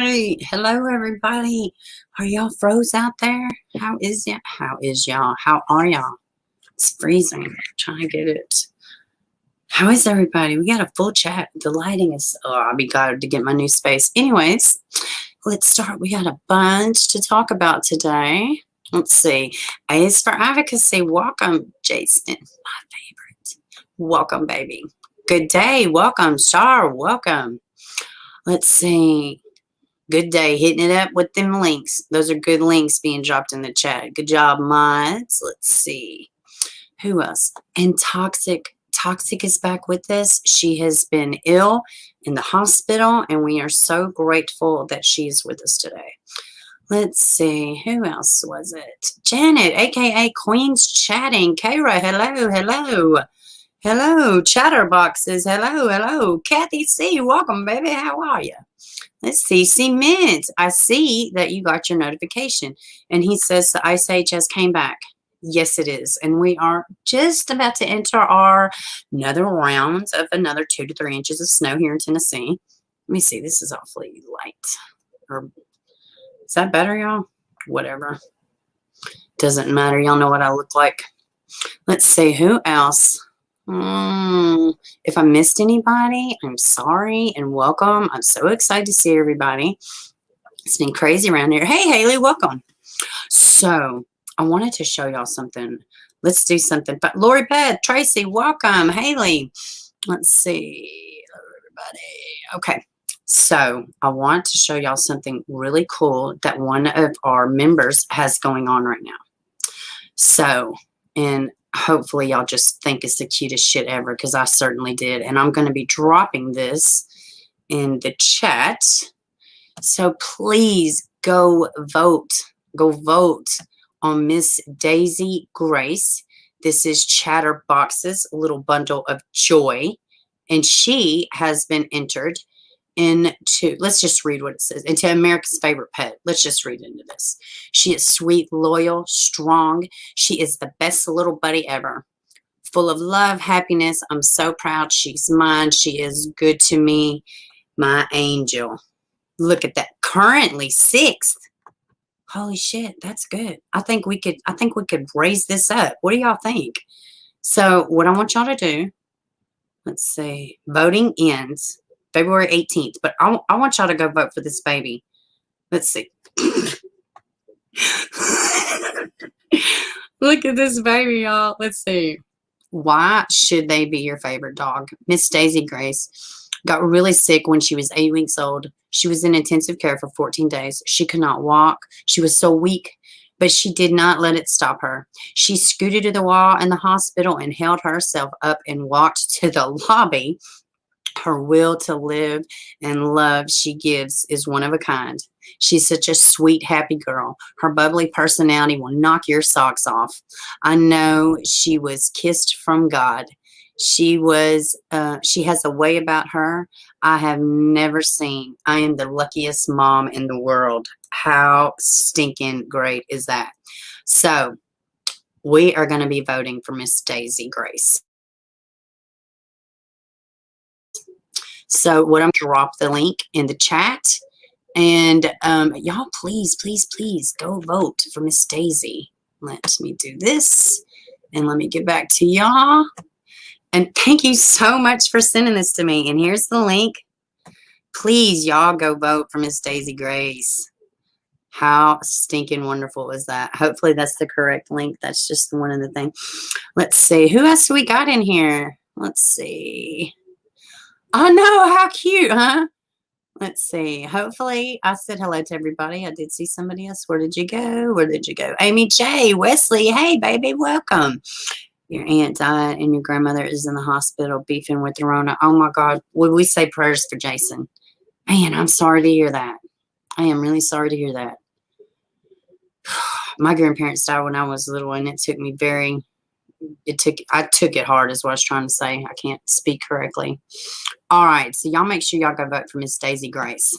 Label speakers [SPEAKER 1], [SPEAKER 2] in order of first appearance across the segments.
[SPEAKER 1] right. Hello, everybody. Are y'all froze out there? How is ya? How is y'all? How are y'all? It's freezing. I'm trying to get it. How is everybody? We got a full chat. The lighting is, oh, I'll be glad to get my new space. Anyways, let's start. We got a bunch to talk about today. Let's see. A is for advocacy. Welcome, Jason. My favorite. Welcome, baby. Good day. Welcome, Char. Welcome. Let's see. Good day. Hitting it up with them links. Those are good links being dropped in the chat. Good job, mods. Let's see. Who else? And Toxic. Toxic is back with us. She has been ill in the hospital, and we are so grateful that she's with us today. Let's see. Who else was it? Janet, a.k.a. Queen's Chatting. Kara, hello, hello. Hello, Chatterboxes. Hello, hello. Kathy C., welcome, baby. How are you? Let's see. Cement, I see that you got your notification. And he says the Ice Age has came back. Yes, it is. And we are just about to enter our another round of another 2 to 3 inches of snow here in Tennessee. Let me see. This is awfully light. Or is that better, y'all? Whatever. Doesn't matter. Y'all know what I look like. Let's see. Who else? If I missed anybody, I'm sorry and welcome. I'm so excited to see everybody. It's been crazy around here. Hey, Haley, welcome. So I wanted to show y'all something. Let's do something. But Lori Beth, Tracy, welcome. Haley, let's see. Hello, everybody. Okay. So I want to show y'all something really cool that one of our members has going on right now. So, and hopefully y'all just think it's the cutest shit ever, because I certainly did. And I'm going to be dropping this in the chat. So please go vote. Go vote on Miss Daisy Grace. This is Chatterbox's little bundle of joy. And she has been entered into, let's just read what it says, into America's favorite pet. Let's just read into this. She is sweet, loyal, strong. She is the best little buddy ever. Full of love, happiness. I'm so proud she's mine. She is good to me. My angel. Look at that. Currently 6th. Holy shit, that's good. I think we could raise this up. What do y'all think? So what I want y'all to do, let's see, voting ends February 18th, but I want y'all to go vote for this baby. Let's see. Look at this baby, y'all. Let's see. Why should they be your favorite dog? Miss Daisy Grace got really sick when she was 8 weeks old. She was in intensive care for 14 days. She could not walk. She was so weak, but she did not let it stop her. She scooted to the wall in the hospital and held herself up and walked to the lobby. Her will to live and love she gives is one of a kind. She's such a sweet, happy girl. Her bubbly personality will knock your socks off. I know she was kissed from God. She has a way about her I have never seen. I am the luckiest mom in the world. How stinking great is that? So we are going to be voting for Miss Daisy Grace. So what I'm drop the link in the chat, and y'all please, please, please go vote for Miss Daisy. Let me do this, and let me get back to y'all. And thank you so much for sending this to me. And here's the link. Please, y'all go vote for Miss Daisy Grace. How stinking wonderful is that? Hopefully that's the correct link. That's just one of the things. Let's see. Who else we got in here? Let's see. Oh, no. How cute, huh? Let's see. Hopefully, I said hello to everybody. I did see somebody else. Where did you go? Where did you go? Amy J. Wesley. Hey, baby. Welcome. Your aunt died and your grandmother is in the hospital beefing with the Rona. Oh, my God. Would we say prayers for Jason? Man, I'm sorry to hear that. I am really sorry to hear that. My grandparents died when I was little, and it took me I took it hard is what I was trying to say. I can't speak correctly. All right. So y'all make sure y'all go vote for Miss Daisy Grace.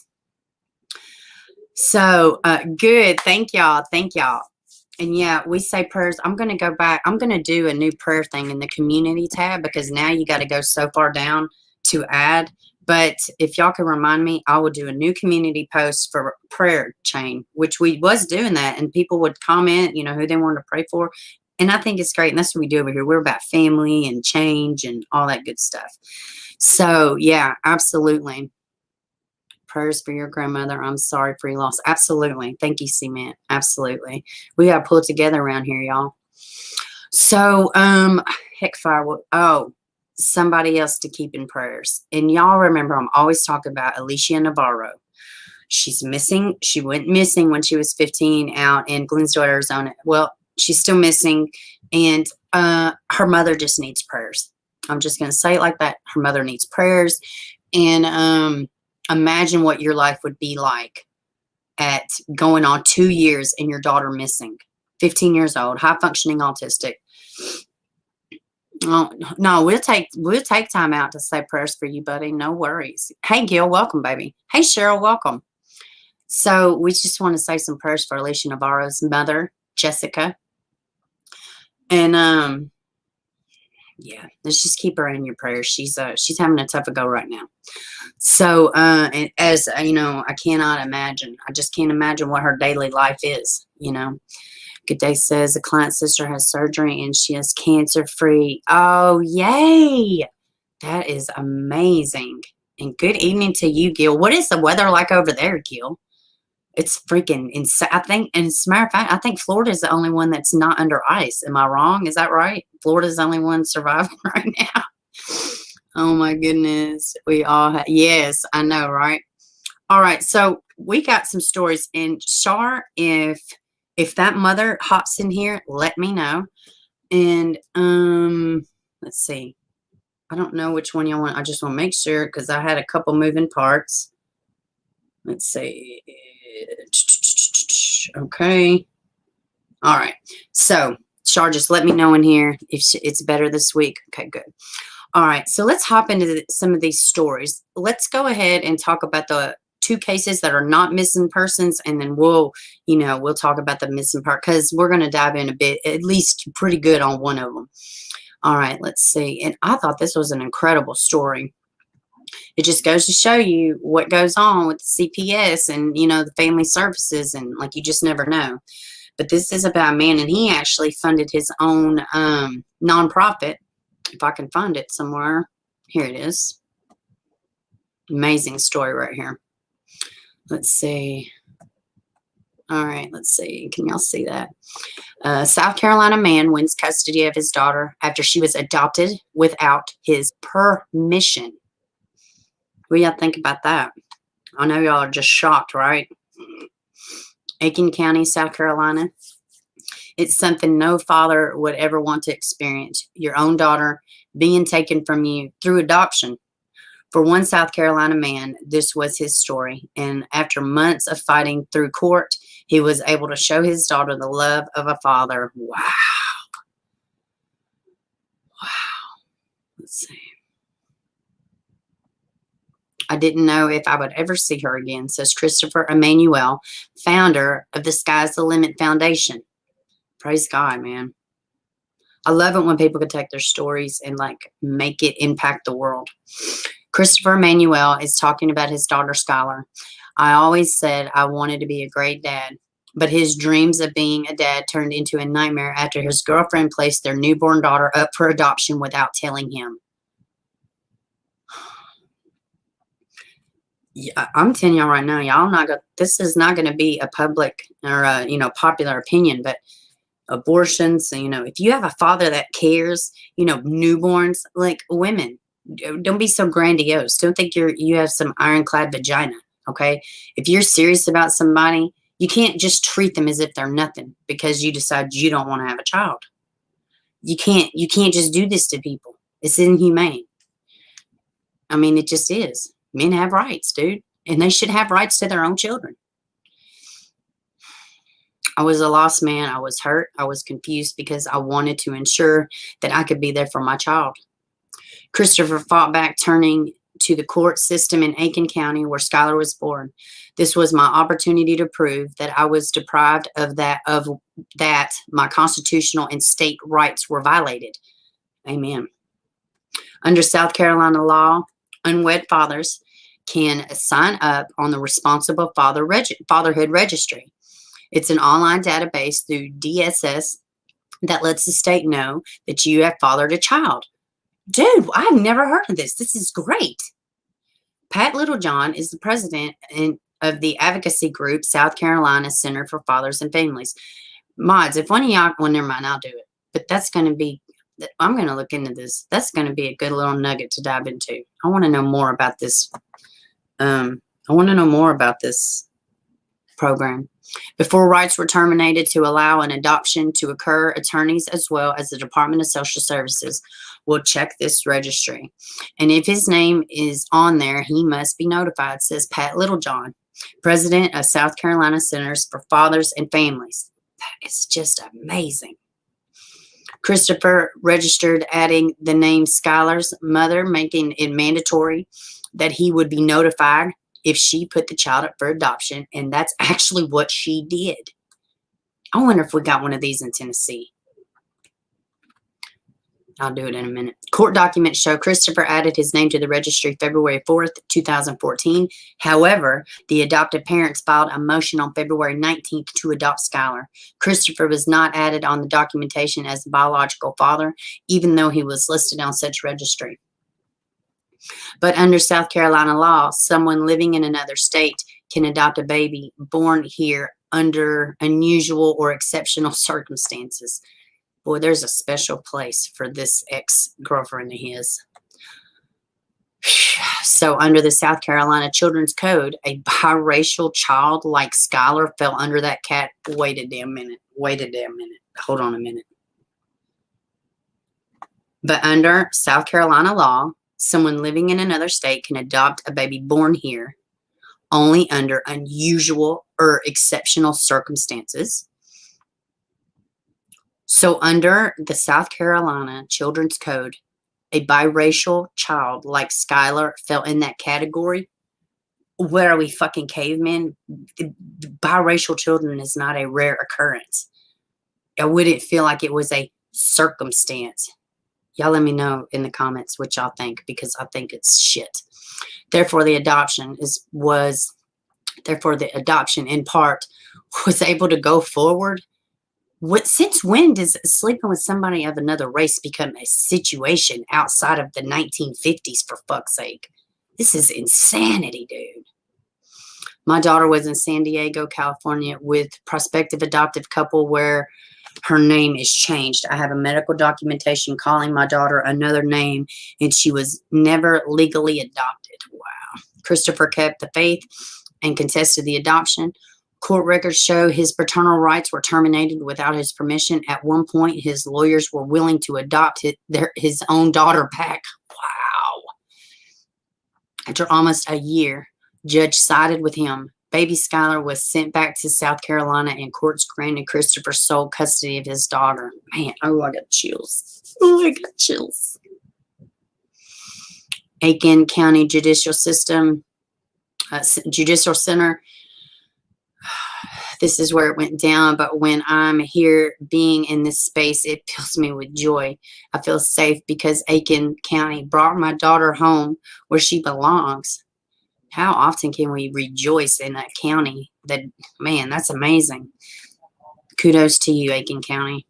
[SPEAKER 1] So good. Thank y'all. Thank y'all. And yeah, we say prayers. I'm going to go back. I'm going to do a new prayer thing in the community tab, because now you got to go so far down to add. But if y'all can remind me, I will do a new community post for prayer chain, which we was doing that, and people would comment, you know, who they wanted to pray for. And I think it's great. And that's what we do over here. We're about family and change and all that good stuff. So, yeah, absolutely. Prayers for your grandmother. I'm sorry for your loss. Absolutely. Thank you, Cement. Absolutely. We got to pull it together around here, y'all. So, heck, oh, somebody else to keep in prayers. And y'all remember, I'm always talking about Alicia Navarro. She's missing. She went missing when she was 15 out in Glennsdale, Arizona. Well, she's still missing, and her mother just needs prayers. I'm just going to say it like that. Her mother needs prayers. And imagine what your life would be like at going on 2 years and your daughter missing. 15 years old, high functioning autistic. Oh, no, we'll take time out to say prayers for you, buddy. No worries. Hey, Gil, welcome, baby. Hey, Cheryl, welcome. So we just want to say some prayers for Alicia Navarro's mother, Jessica. And yeah, let's just keep her in your prayers. She's having a tough go right now. So and as you know, I cannot imagine. I just can't imagine what her daily life is, you know. Good Day says the client's sister has surgery and she is cancer free. Oh, yay. That is amazing. And good evening to you, Gil. What is the weather like over there, Gil? It's freaking insane. I think, and as a matter of fact, I think Florida is the only one that's not under ice. Am I wrong? Is that right? Florida's the only one surviving right now. Oh my goodness. We all yes, I know, right? All right. So we got some stories. And Shar, if that mother hops in here, let me know. And let's see. I don't know which one you want. I just want to make sure because I had a couple moving parts. Let's see. Okay. All right. So, Char, just let me know in here if it's better this week. Okay, good. All right. So let's hop into some of these stories. Let's go ahead and talk about the 2 cases that are not missing persons, and then we'll talk about the missing part because we're going to dive in a bit, at least pretty good on one of them. All right. Let's see. And I thought this was an incredible story. It just goes to show you what goes on with the CPS and, you know, the family services, and like you just never know. But this is about a man, and he actually funded his own nonprofit. If I can find it somewhere. Here it is. Amazing story right here. Let's see. All right, let's see. Can y'all see that? South Carolina man wins custody of his daughter after she was adopted without his permission. What do y'all think about that? I know y'all are just shocked, right? Aiken County, South Carolina. It's something no father would ever want to experience. Your own daughter being taken from you through adoption. For one South Carolina man, this was his story. And after months of fighting through court, he was able to show his daughter the love of a father. Wow. Wow. Let's see. I didn't know if I would ever see her again, says Christopher Emanuel, founder of the Sky's the Limit Foundation. Praise God, man. I love it when people can take their stories and like make it impact the world. Christopher Emanuel is talking about his daughter, Skylar. I always said I wanted to be a great dad, but his dreams of being a dad turned into a nightmare after his girlfriend placed their newborn daughter up for adoption without telling him. Yeah, I'm telling y'all right now, y'all not gonna. This is not going to be a public or popular opinion, but abortions. If you have a father that cares, newborns, like women, don't be so grandiose. Don't think you have some ironclad vagina. Okay, if you're serious about somebody, you can't just treat them as if they're nothing because you decide you don't want to have a child. You can't just do this to people. It's inhumane. I mean, it just is. Men have rights, dude, and they should have rights to their own children. I was a lost man. I was hurt. I was confused because I wanted to ensure that I could be there for my child. Christopher fought back, turning to the court system in Aiken County where Skylar was born. This was my opportunity to prove that I was deprived of that my constitutional and state rights were violated. Amen. Under South Carolina law, Unwed fathers can sign up on the Responsible Fatherhood Registry. It's an online database through DSS that lets the state know that you have fathered a child. Dude, I've never heard of this. This is great. Pat Littlejohn is the president of the advocacy group South Carolina Center for Fathers and Families. Mods, if one of y'all, well, never mind, I'll do it. But that's going to be, I'm going to look into this. That's going to be a good little nugget to dive into. I want to know more about this. I want to know more about this program. Before rights were terminated to allow an adoption to occur, attorneys as well as the Department of Social Services will check this registry. And if his name is on there, he must be notified, says Pat Littlejohn, president of South Carolina Centers for Fathers and Families. That is just amazing. Christopher registered, adding the name Skylar's mother, making it mandatory that he would be notified if she put the child up for adoption, and that's actually what she did. I wonder if we got one of these in Tennessee. I'll do it in a minute. Court documents show Christopher added his name to the registry February 4th, 2014. However, the adoptive parents filed a motion on February 19th to adopt Skylar. Christopher was not added on the documentation as the biological father, even though he was listed on such registry. But under South Carolina law, someone living in another state can adopt a baby born here under unusual or exceptional circumstances. Boy, there's a special place for this ex-girlfriend of his. So under the South Carolina Children's Code, a biracial child like Skylar fell under that cat. Wait a damn minute. Wait a damn minute. Hold on a minute. But under South Carolina law, someone living in another state can adopt a baby born here only under unusual or exceptional circumstances. So under the South Carolina Children's Code, a biracial child like Skylar fell in that category. Where are we, fucking cavemen? Biracial children is not a rare occurrence. I wouldn't feel like it was a circumstance. Y'all let me know in the comments what y'all think, because I think it's shit. Therefore, the adoption in part was able to go forward. Since when does sleeping with somebody of another race become a situation outside of the 1950s, for fuck's sake? This is insanity, dude. My daughter was in San Diego, California with prospective adoptive couple where her name is changed. I have a medical documentation calling my daughter another name, and she was never legally adopted. Wow. Christopher kept the faith and contested the adoption. Court records show his paternal rights were terminated without his permission. At one point, his lawyers were willing to adopt his own daughter back. Wow. After almost a year, judge sided with him. Baby Skylar was sent back to South Carolina, and courts granted Christopher sole custody of his daughter. Man, oh, I got chills. Oh, I got chills. Aiken County Judicial Center. This is where it went down, but when I'm here being in this space, it fills me with joy. I feel safe because Aiken County brought my daughter home where she belongs. How often can we rejoice in that county? Man, that's amazing. Kudos to you, Aiken County.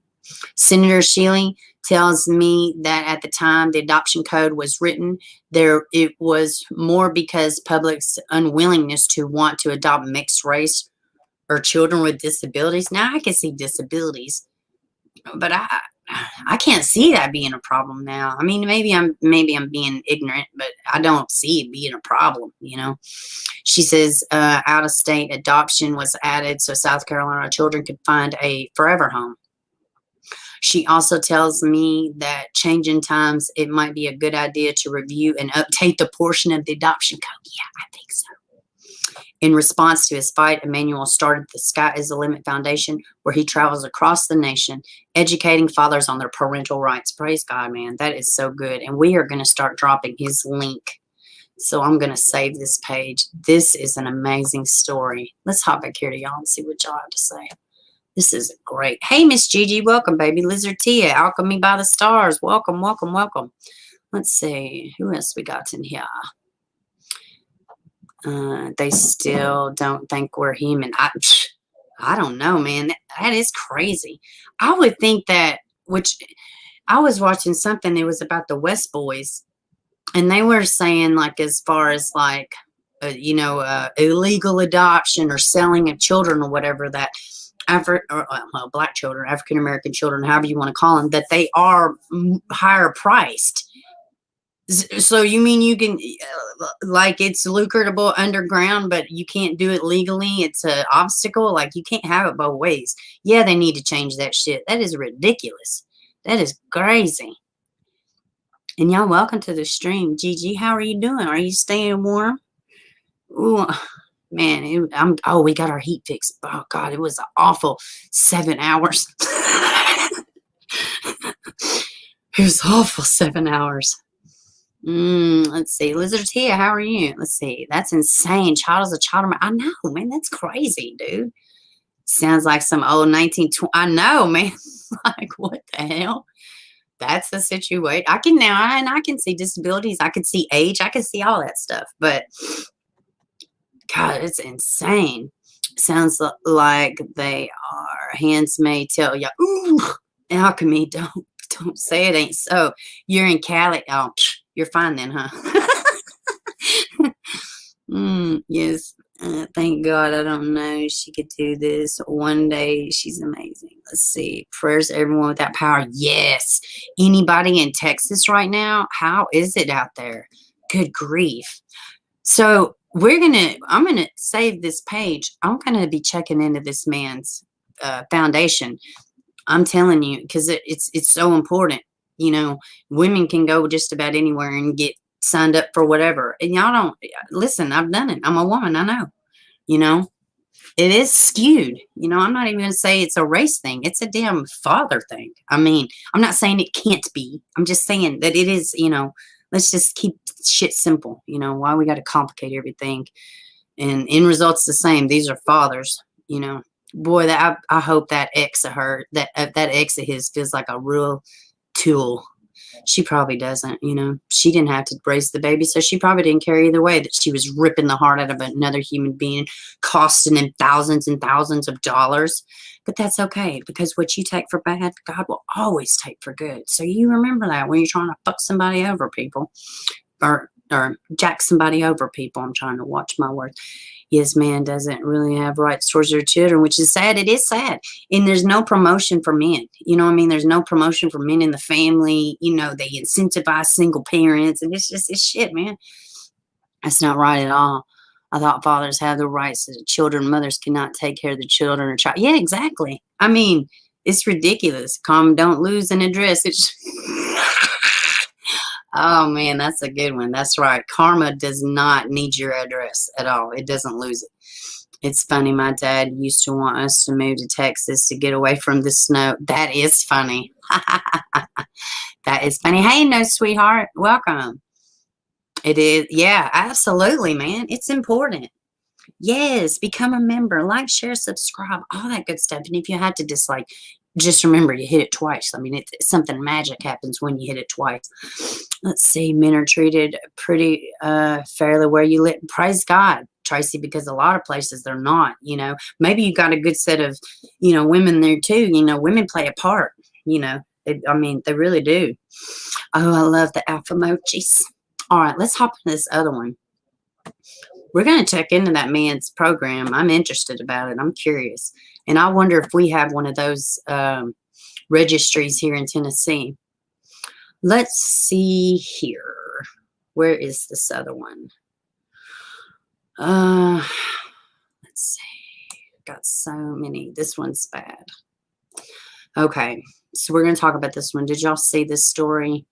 [SPEAKER 1] Senator Shealy tells me that at the time the adoption code was written, it was more because public's unwillingness to want to adopt mixed race or children with disabilities. Now I can see disabilities, but I can't see that being a problem now. I mean, maybe I'm being ignorant, but I don't see it being a problem, you know. She says out-of-state adoption was added so South Carolina children could find a forever home. She also tells me that changing times, it might be a good idea to review and update the portion of the adoption code. Yeah, I think so. In response to his fight, Emanuel started the Sky is the Limit Foundation, where he travels across the nation, educating fathers on their parental rights. Praise God, man. That is so good. And we are going to start dropping his link. So I'm going to save this page. This is an amazing story. Let's hop back here to y'all and see what y'all have to say. This is great. Hey, Miss Gigi, welcome, baby. Lizard Tia, Alchemy by the Stars. Welcome, welcome, welcome. Let's see. Who else we got in here? They still don't think we're human. I don't know, man. That is crazy. I would think that, which I was watching something, it was about the West Boys, and they were saying, like, as far as like, illegal adoption or selling of children or whatever, that black children, African American children, however you want to call them, that they are higher priced. So you mean you can, like, it's lucrative underground, but you can't do it legally? It's an obstacle. Like, you can't have it both ways. Yeah, they need to change that shit. That is ridiculous. That is crazy. And y'all, welcome to the stream. Gigi, how are you doing? Are you staying warm? Ooh, man, we got our heat fixed. Oh, God, it was an awful 7 hours. It was awful 7 hours. Let's see. Lizard Tia, how are you? Let's see. That's insane. Child is a child. I know, man. That's crazy, dude. Sounds like some old 1920. I know, man. Like, what the hell? That's the situation. I can see disabilities. I can see age. I can see all that stuff. But, God, it's insane. Sounds like they are. Hands may tell you. Ooh, alchemy. Don't say it ain't so. You're in Cali. Oh, you're fine then, huh? Yes. Thank God. I don't know. She could do this one day. She's amazing. Let's see. Prayers to everyone with that power. Yes. Anybody in Texas right now? How is it out there? Good grief. So I'm going to save this page. I'm going to be checking into this man's foundation. I'm telling you, because it's so important. You know, women can go just about anywhere and get signed up for whatever. And y'all don't listen. I've done it. I'm a woman. I know. You know, it is skewed. You know, I'm not even going to say it's a race thing. It's a damn father thing. I mean, I'm not saying it can't be. I'm just saying that it is. You know, let's just keep shit simple. You know, why we got to complicate everything? And end result's the same. These are fathers. You know. Boy, that I hope that ex of her, that ex of his, feels like a real tool. She probably doesn't, you know. She didn't have to raise the baby, so she probably didn't care either way. That she was ripping the heart out of another human being, costing him thousands and thousands of dollars. But that's okay, because what you take for bad, God will always take for good. So you remember that when you're trying to fuck somebody over, people, or jack somebody over, people. I'm trying to watch my words. Yes, man doesn't really have rights towards their children, which is sad. It is sad. And there's no promotion for men. You know what I mean? There's no promotion for men in the family. You know, they incentivize single parents. And it's shit, man. That's not right at all. I thought fathers have the rights to the children. Mothers cannot take care of the children or child. Yeah, exactly. I mean, it's ridiculous. Don't lose an address. It's Oh, man, that's a good one. That's right. Karma does not need your address at all. It doesn't lose it. It's funny. My dad used to want us to move to Texas to get away from the snow. That is funny. That is funny. Hey, no, sweetheart. Welcome. It is. Yeah, absolutely, man. It's important. Yes, become a member. Like, share, subscribe, all that good stuff. And if you had to dislike, just remember you hit it twice. I mean, something magic happens when you hit it twice. Let's see. Men are treated pretty fairly where you live. Praise God, Tracy, because a lot of places they're not. You know, maybe you got a good set of, you know, women there too. You know, women play a part. You know, they really do. Oh, I love the alpha emojis. All right, let's hop into this other one. We're going to check into that man's program. I'm interested about it. I'm curious. And I wonder if we have one of those registries here in Tennessee. Let's see here. Where is this other one? Let's see. Got so many. This one's bad. Okay. So we're going to talk about this one. Did y'all see this story?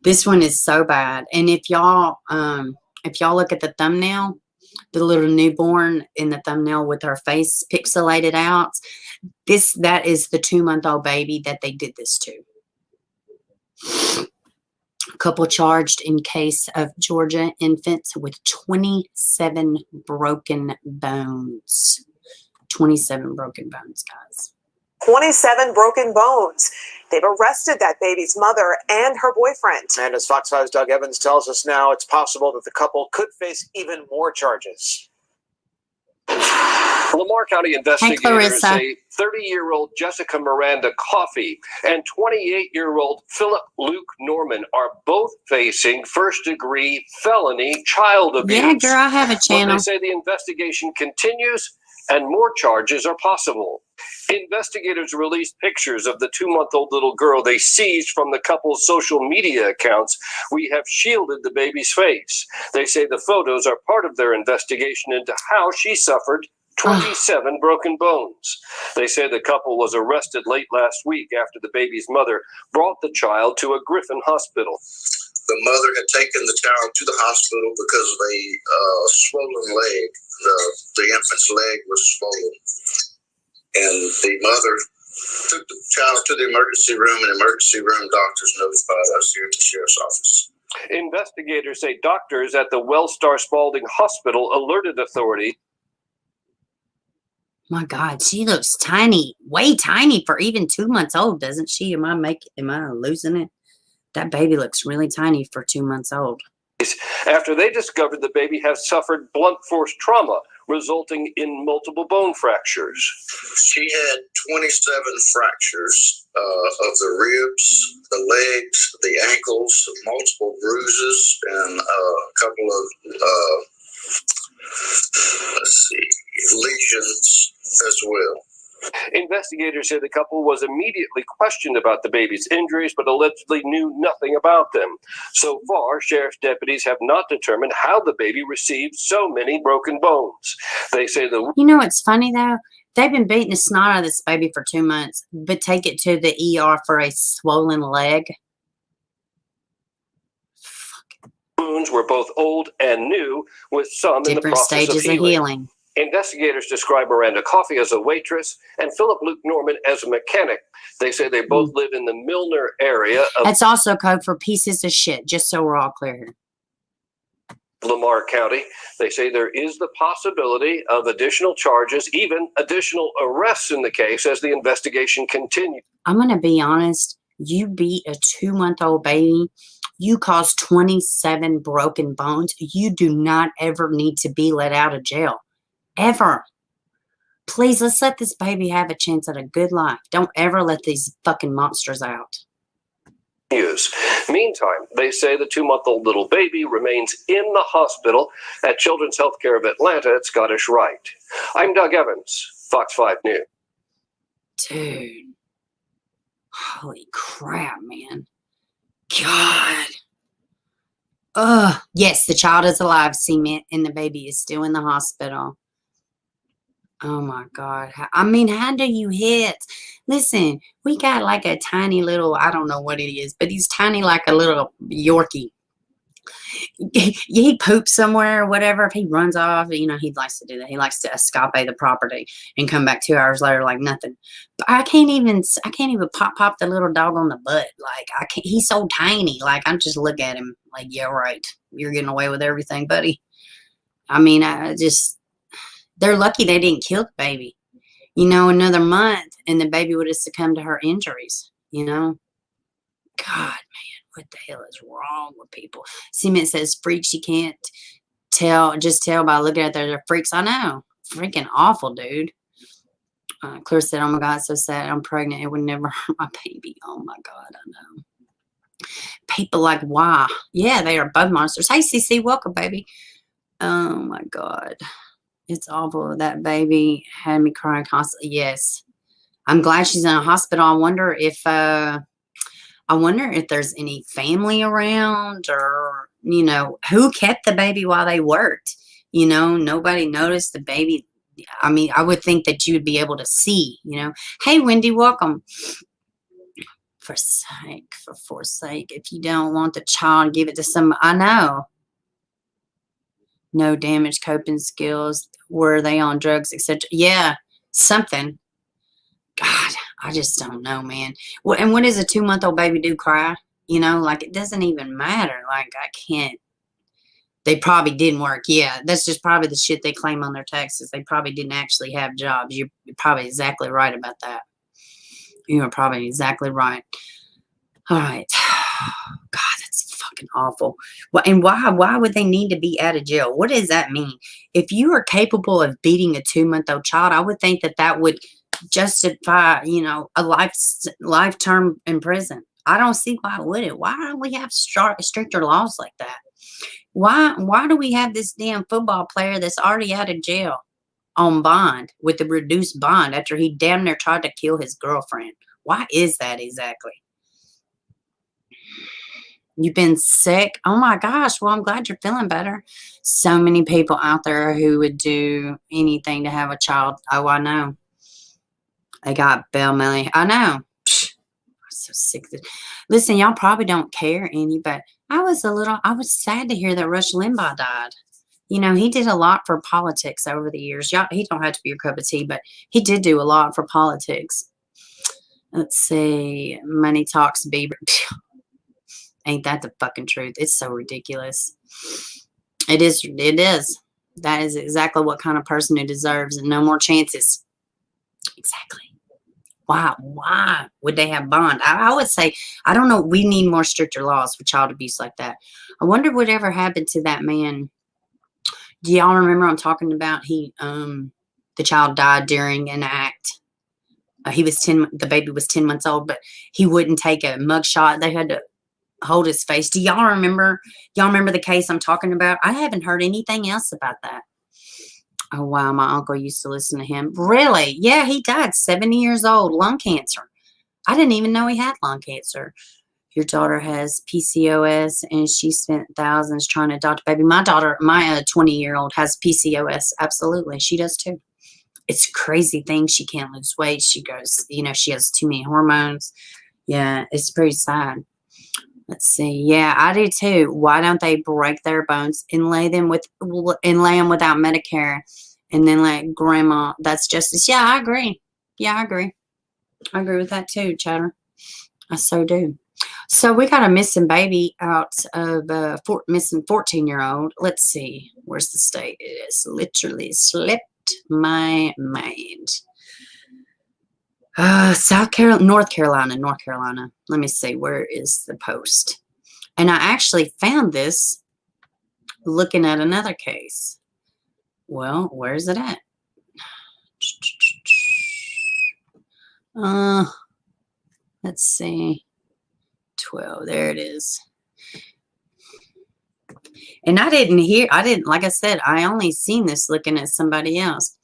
[SPEAKER 1] This one is so bad. And if y'all look at the thumbnail, the little newborn in the thumbnail with her face pixelated out, that is the 2-month-old baby that they did this to. A couple charged in case of Georgia infant with 27 broken bones. 27 broken bones, guys.
[SPEAKER 2] 27 broken bones. They've arrested that baby's mother and her boyfriend.
[SPEAKER 3] And as Fox 5's Doug Evans tells us now, it's possible that the couple could face even more charges.
[SPEAKER 4] Lamar County investigators say 30-year-old Jessica Miranda Coffey and 28-year-old Philip Luke Norman are both facing first-degree felony child abuse.
[SPEAKER 1] Yeah, girl, I have a channel.
[SPEAKER 4] But they say the investigation continues and more charges are possible. Investigators released pictures of the 2-month-old little girl they seized from the couple's social media accounts. We have shielded the baby's face. They say the photos are part of their investigation into how she suffered 27 broken bones. They say the couple was arrested late last week after the baby's mother brought the child to a Griffin hospital.
[SPEAKER 5] The mother had taken the child to the hospital because of a swollen leg. The infant's leg was swollen. And the mother took the child to the emergency room, and emergency room doctors notified us here at the sheriff's office.
[SPEAKER 4] Investigators say doctors at the Wellstar Spalding Hospital alerted authorities.
[SPEAKER 1] My God, she looks tiny, way tiny for even 2 months old, doesn't she? Am I losing it? That baby looks really tiny for 2 months old.
[SPEAKER 4] After they discovered the baby has suffered blunt force trauma, resulting in multiple bone fractures.
[SPEAKER 5] She had 27 fractures of the ribs, the legs, the ankles, multiple bruises, and a couple of lesions as well.
[SPEAKER 4] Investigators say the couple was immediately questioned about the baby's injuries, but allegedly knew nothing about them. So far, sheriff's deputies have not determined how the baby received so many broken bones. They say the...
[SPEAKER 1] You know what's funny, though? They've been beating the snot out of this baby for 2 months, but take it to the ER for a swollen leg.
[SPEAKER 4] Wounds were both old and new, with some in the process
[SPEAKER 1] stages
[SPEAKER 4] of healing. Investigators describe Miranda Coffey as a waitress and Philip Luke Norman as a mechanic. They say they both live in the Milner area of...
[SPEAKER 1] That's also code for pieces of shit, just so we're all clear here.
[SPEAKER 4] Lamar County. They say there is the possibility of additional charges, even additional arrests in the case as the investigation continues.
[SPEAKER 1] I'm going to be honest. You beat a 2-month-old baby. You caused 27 broken bones. You do not ever need to be let out of jail. Ever. Please, let's let this baby have a chance at a good life. Don't ever let these fucking monsters out.
[SPEAKER 4] Meantime, they say the 2-month-old little baby remains in the hospital at Children's Healthcare of Atlanta at Scottish Rite. I'm Doug Evans, Fox 5 News.
[SPEAKER 1] Dude. Holy crap, man. God. Ugh. Yes, the child is alive, cement, and the baby is still in the hospital. Oh my God. I mean, how do you hit? Listen, we got like a tiny little, I don't know what it is, but he's tiny like a little Yorkie. He poops somewhere or whatever. If he runs off, you know, he likes to do that. He likes to escape the property and come back 2 hours later like nothing. But I can't even pop the little dog on the butt. Like, I can't, he's so tiny. Like, I just look at him like, yeah, right. You're getting away with everything, buddy. I mean, they're lucky they didn't kill the baby. You know, another month and the baby would have succumbed to her injuries, you know? God, man, what the hell is wrong with people? Cement says freaks you can't just tell by looking at they're freaks. I know. Freaking awful, dude. Claire said, oh my God, so sad. I'm pregnant. It would never hurt my baby. Oh my God, I know. People like, why? Yeah, they are both monsters. Hey, CC, welcome, baby. Oh my God. It's awful. That baby had me crying constantly. Yes. I'm glad she's in a hospital. I wonder if there's any family around or, you know, who kept the baby while they worked. You know, nobody noticed the baby. I mean, I would think that you would be able to see, you know. Hey, Wendy, welcome. For forsake, if you don't want the child, give it to somebody. I know. No damage, coping skills. Were they on drugs, etc.? Yeah, something. God, I just don't know, man. Well, and what does a 2-month-old baby do? Cry? You know, like it doesn't even matter. Like I can't. They probably didn't work. Yeah, that's just probably the shit they claim on their taxes. They probably didn't actually have jobs. You're probably exactly right about that. You are probably exactly right. All right. God, that's fucking awful. Well, and why would they need to be out of jail? What does that mean? If you are capable of beating a 2-month-old child, I would think that would justify, a life term in prison. I don't see why would it. Why don't we have stricter laws like that? Why do we have this damn football player that's already out of jail on bond with a reduced bond after he damn near tried to kill his girlfriend? Why is that exactly? You've been sick? Oh my gosh. Well, I'm glad you're feeling better. So many people out there who would do anything to have a child. Oh, I know. They got bail money. I know. Psh, I'm so sick of it. Listen, y'all probably don't care any, but I was sad to hear that Rush Limbaugh died. He did a lot for politics over the years. Y'all, he don't have to be your cup of tea, but he did do a lot for politics. Let's see. Money talks, Bieber. Ain't that the fucking truth? It's so ridiculous. It is. It is. That is exactly what kind of person who deserves no more chances. Exactly. Why would they have bond? I would say, I don't know. We need more stricter laws for child abuse like that. I wonder whatever happened to that man. Do y'all remember I'm talking about? The child died during an act. The baby was 10 months old, but he wouldn't take a mugshot. They had to hold his face. Do y'all remember? Y'all remember the case I'm talking about? I haven't heard anything else about that. Oh, wow. My uncle used to listen to him. Really? Yeah, he died 70 years old, lung cancer. I didn't even know he had lung cancer. Your daughter has PCOS, and she spent thousands trying to adopt a baby. My daughter, my 20-year-old, has PCOS. Absolutely. She does too. It's a crazy thing. She can't lose weight. She goes, she has too many hormones. Yeah, it's pretty sad. Let's see. Yeah, I do too. Why don't they break their bones and lay them without Medicare, and then let grandma? That's justice. Yeah, I agree. I agree with that too, Chatter. I so do. So we got a missing baby out of missing 14-year-old. Let's see. Where's the state? It has literally slipped my mind. North Carolina. Let me see. Where is the post? And I actually found this looking at another case. Well, where's it at? Let's see. 12. There it is. And like I said, I only seen this looking at somebody else.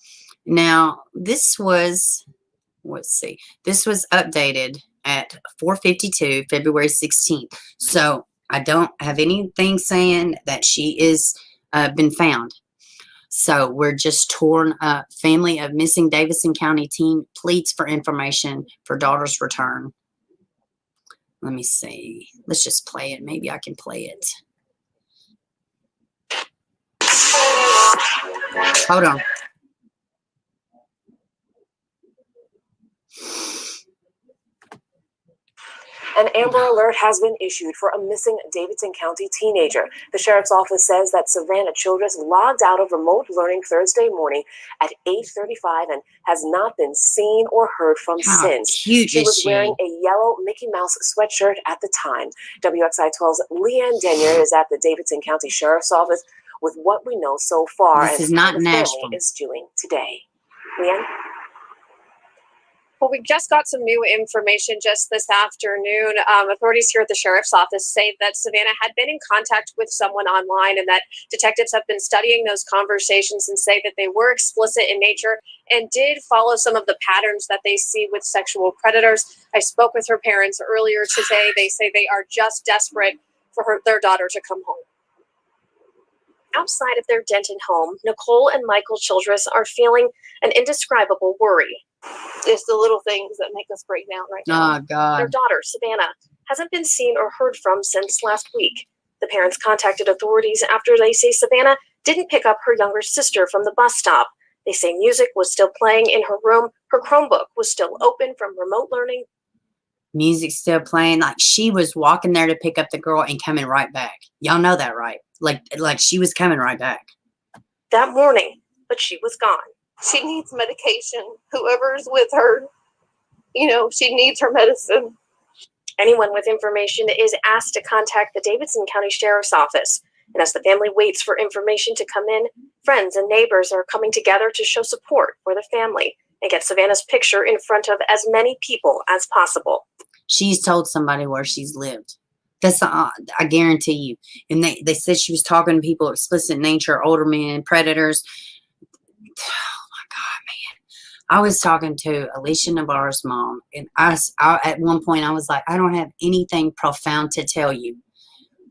[SPEAKER 1] Now, this was, let's see, this was updated at 4:52, February 16th. So I don't have anything saying that she is been found. So we're just torn up. Family of missing Davidson County teen pleads for information for daughter's return. Let me see. Let's just play it. Maybe I can play it. Hold on.
[SPEAKER 2] An Amber Alert has been issued for a missing Davidson County teenager. The sheriff's office says that Savannah Childress logged out of remote learning Thursday morning at 8:35 and has not been seen or heard from since. She was wearing a yellow Mickey Mouse sweatshirt at the time. WXI 12's Leanne Denier is at the Davidson County Sheriff's Office with what we know so far.
[SPEAKER 1] This is not Nashville.
[SPEAKER 2] Family is doing today. Leanne?
[SPEAKER 6] Well, we just got some new information just this afternoon. Authorities here at the sheriff's office say that Savannah had been in contact with someone online and that detectives have been studying those conversations and say that they were explicit in nature and did follow some of the patterns that they see with sexual predators. I spoke with her parents earlier today. They say they are just desperate for their daughter to come home. Outside of their Denton home, Nicole and Michael Childress are feeling an indescribable worry. It's the little things that make us break down right now.
[SPEAKER 1] Oh, God.
[SPEAKER 6] Their daughter, Savannah, hasn't been seen or heard from since last week. The parents contacted authorities after they say Savannah didn't pick up her younger sister from the bus stop. They say music was still playing in her room. Her Chromebook was still open from remote learning.
[SPEAKER 1] Music's still playing. Like, she was walking there to pick up the girl and coming right back. Y'all know that, right? Like she was coming right back.
[SPEAKER 6] That morning, but she was gone. She needs medication. Whoever's with her she needs her medicine.
[SPEAKER 2] Anyone with information is asked to contact the Davidson County Sheriff's Office. And as the family waits for information to come in, friends and neighbors are coming together to show support for the family and get Savannah's picture in front of as many people as possible.
[SPEAKER 1] She's told somebody where she's lived. That's I guarantee you. And they said she was talking to people of explicit nature, older men, predators. Oh my God, man. I was talking to Alicia Navarro's mom, and I at one point I was like, I don't have anything profound to tell you.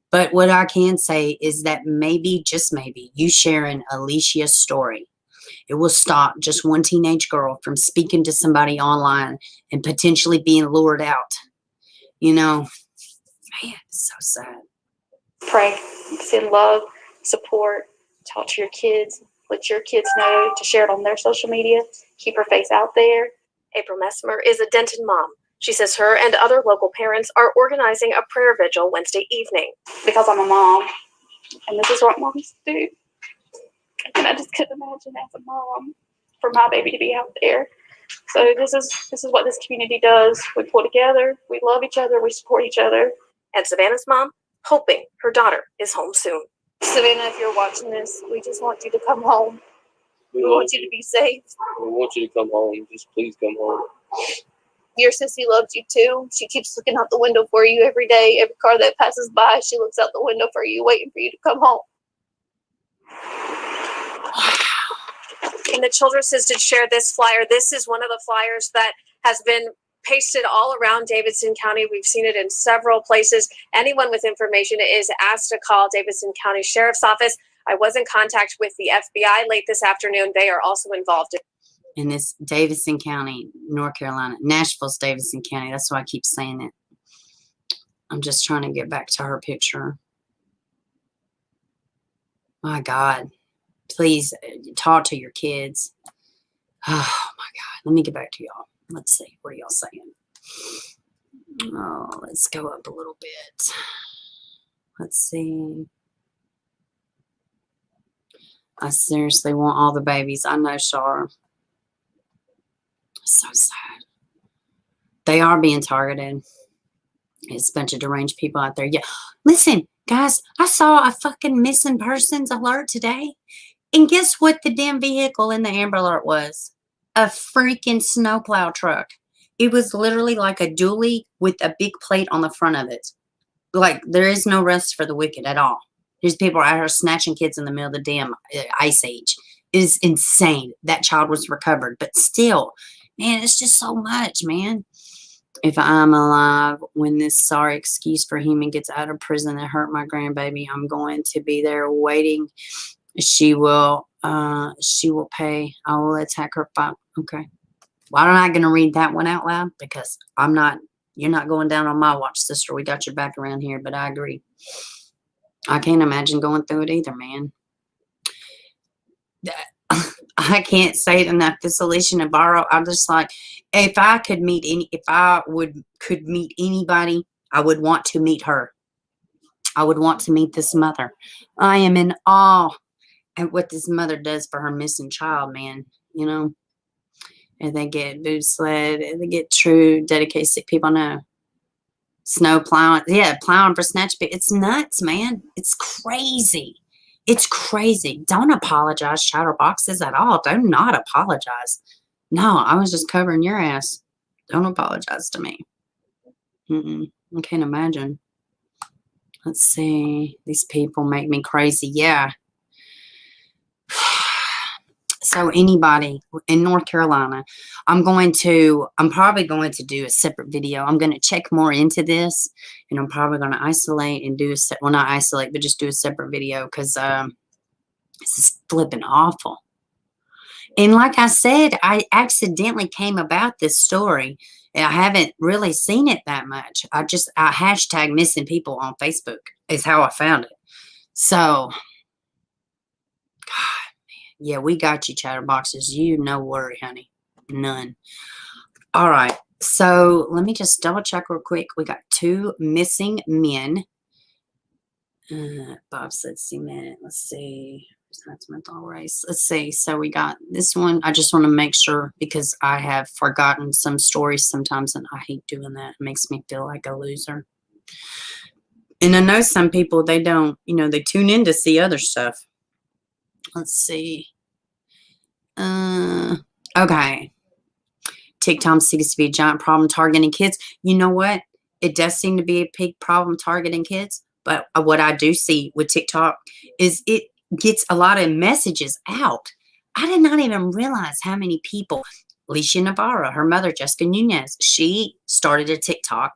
[SPEAKER 1] But what I can say is that maybe, just maybe, you sharing Alicia's story, it will stop just one teenage girl from speaking to somebody online and potentially being lured out. Man, it's so sad.
[SPEAKER 6] Pray, send love, support, talk to your kids, let your kids know to share it on their social media, keep her face out there.
[SPEAKER 2] April Messmer is a Denton mom. She says her and other local parents are organizing a prayer vigil Wednesday evening.
[SPEAKER 6] Because I'm a mom, and this is what moms do. And I just couldn't imagine as a mom for my baby to be out there. So this is what this community does. We pull together, we love each other, we support each other.
[SPEAKER 2] And Savannah's mom, hoping her daughter is home soon.
[SPEAKER 6] Savannah, if you're watching this, we just want you to come home. We want you to be safe.
[SPEAKER 4] We want you to come home. Just please come home.
[SPEAKER 6] Your sissy loves you too. She keeps looking out the window for you every day. Every car that passes by, she looks out the window for you, waiting for you to come home.
[SPEAKER 2] And the Childresses did share this flyer. This is one of the flyers that has been pasted all around Davidson County. We've seen it in several places. Anyone with information is asked to call Davidson County Sheriff's Office. I was in contact with the FBI late this afternoon. They are also involved
[SPEAKER 1] In this Davidson County, North Carolina. Nashville's Davidson County. That's why I keep saying it. I'm just trying to get back to her picture. My God. Please talk to your kids. Oh, my God. Let me get back to y'all. Let's see. What are y'all saying? Oh, let's go up a little bit. Let's see. I seriously want all the babies. I know, Shar. So sad. They are being targeted. It's a bunch of deranged people out there. Yeah. Listen, guys, I saw a fucking missing persons alert today. And guess what the damn vehicle in the Amber Alert was? A freaking snowplow truck. It was literally like a dually with a big plate on the front of it. Like, there is no rest for the wicked at all. There's people out here snatching kids in the middle of the damn ice age. It is insane. That child was recovered. But still, man, it's just so much, man. If I'm alive when this sorry excuse for human gets out of prison that hurt my grandbaby, I'm going to be there waiting. She will pay. I will attack her. Okay. Why am I going to read that one out loud? Because you're not going down on my watch, sister. We got your back around here, but I agree. I can't imagine going through it either, man. I can't say it enough. This Alicia Navarro, I'm just like, if I could meet anybody, I would want to meet her. I would want to meet this mother. I am in awe at what this mother does for her missing child, man. And they get boot sled, and they get true, dedicated sick people. No. Snow plowing. Yeah, plowing for snatch. It's nuts, man. It's crazy. It's crazy. Don't apologize, chatterboxes, at all. Do not apologize. No, I was just covering your ass. Don't apologize to me. I can't imagine. Let's see. These people make me crazy. Yeah. So anybody in North Carolina, I'm probably going to do a separate video. I'm going to check more into this, and I'm probably going to isolate and do not isolate, but just do a separate video, because this is flipping awful. And like I said, I accidentally came about this story. I haven't really seen it that much. I hashtag missing people on Facebook is how I found it. So, God. Yeah, we got you, chatterboxes. You no worry, honey. None. All right. So let me just double check real quick. We got 2 missing men. Bob said cement. Let's see. That's menthol race. Let's see. So we got this one. I just want to make sure because I have forgotten some stories sometimes, and I hate doing that. It makes me feel like a loser. And I know some people, they don't, they tune in to see other stuff. Let's see. Okay. TikTok seems to be a giant problem targeting kids. You know what? It does seem to be a big problem targeting kids. But what I do see with TikTok is it gets a lot of messages out. I did not even realize how many people. Alicia Navarro, her mother, Jessica Nunez, she started a TikTok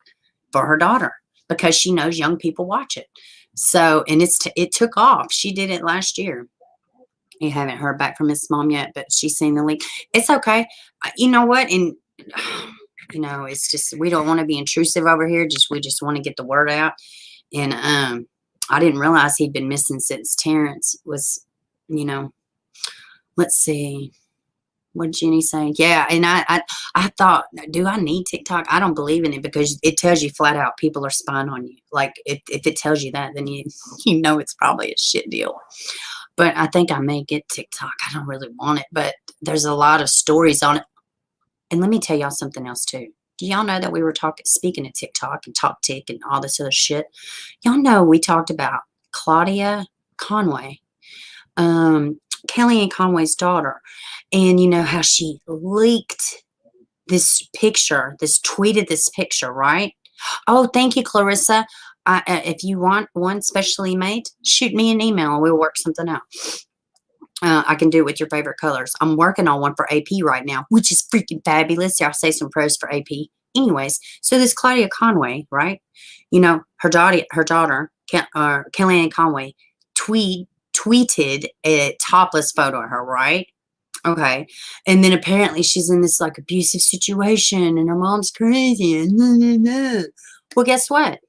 [SPEAKER 1] for her daughter because she knows young people watch it. So, and it took off. She did it last year. You haven't heard back from Miss Mom yet, but she's seen the link. It's okay. You know what? And it's just we don't want to be intrusive over here. We just want to get the word out. And I didn't realize he'd been missing since Terrence was, let's see. What did Jenny say? Yeah, and I thought, do I need TikTok? I don't believe in it because it tells you flat out people are spying on you. Like, if it tells you that, then you know it's probably a shit deal. But I think I may get TikTok. I don't really want it, but there's a lot of stories on it. And let me tell y'all something else, too. Do y'all know that we were speaking of TikTok and TalkTik and all this other shit? Y'all know we talked about Claudia Conway, Kellyanne Conway's daughter, and you know how she leaked this picture, tweeted this picture, right? Oh, thank you, Clarissa. If you want one specially made, shoot me an email and we'll work something out. I can do it with your favorite colors. I'm working on one for AP right now, which is freaking fabulous. I'll say some pros for AP. Anyways, so this Claudia Conway, right? Her daughter, Kellyanne Conway, tweeted a topless photo of her, right? Okay. And then apparently she's in this like abusive situation and her mom's crazy. And well, guess what?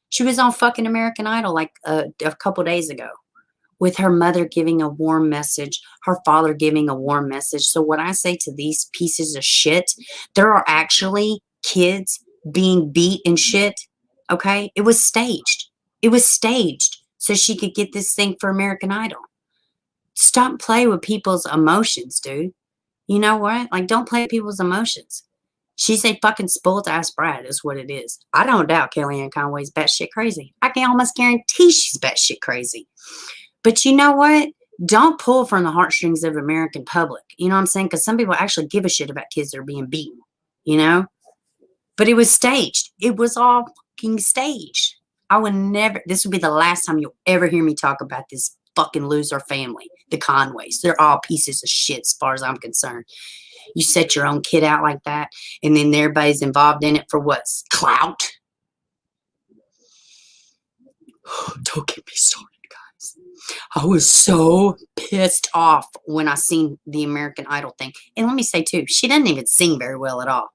[SPEAKER 1] She was on fucking American Idol like a couple days ago with her mother giving a warm message, her father giving a warm message. So what I say to these pieces of shit, there are actually kids being beat and shit. Okay. It was staged. So she could get this thing for American Idol. Stop playing with people's emotions, dude. You know what? Like, don't play with people's emotions. She's a fucking spoiled ass brat is what it is. I don't doubt Kellyanne Conway's batshit crazy. I can almost guarantee she's batshit crazy. But you know what? Don't pull from the heartstrings of American public. You know what I'm saying? Because some people actually give a shit about kids that are being beaten. But it was staged. It was all fucking staged. This would be the last time you'll ever hear me talk about this fucking loser family, the Conways. They're all pieces of shit as far as I'm concerned. You set your own kid out like that, and then everybody's involved in it for what? Clout? Don't get me started, guys. I was so pissed off when I seen the American Idol thing. And let me say, too, she doesn't even sing very well at all.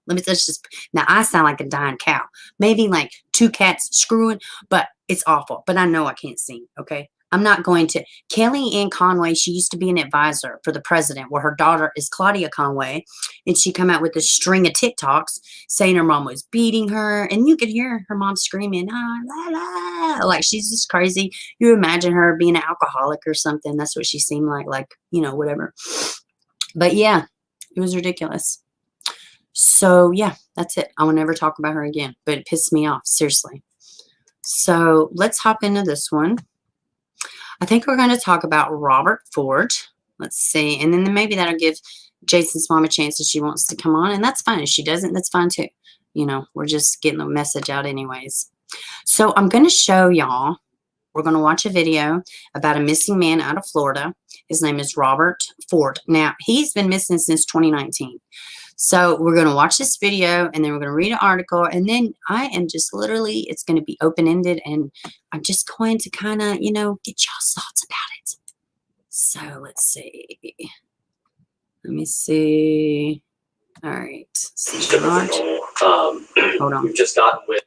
[SPEAKER 1] Now, I sound like a dying cow. Maybe like two cats screwing, but it's awful. But I know I can't sing, okay? I'm not going to. Kellyanne Conway, she used to be an advisor for the president, where her daughter is Claudia Conway, and she come out with a string of TikToks saying her mom was beating her, and you could hear her mom screaming, la, la, like she's just crazy. You imagine her being an alcoholic or something. That's what she seemed like, whatever. But yeah, it was ridiculous. So yeah, that's it. I will never talk about her again, but it pissed me off, seriously. So let's hop into this one. I think we're going to talk about Robert Ford. Let's see. And then maybe that'll give Jason's mom a chance if she wants to come on. And that's fine. If she doesn't, that's fine too. We're just getting the message out anyways. So I'm going to show y'all. We're going to watch a video about a missing man out of Florida. His name is Robert Ford. Now, he's been missing since 2019. So we're going to watch this video, and then we're going to read an article, and then I am just literally, it's going to be open-ended, and I'm just going to kind of, get y'all's thoughts about it. So let's see. Let me see. All right. Hold on.
[SPEAKER 2] We've just gotten with.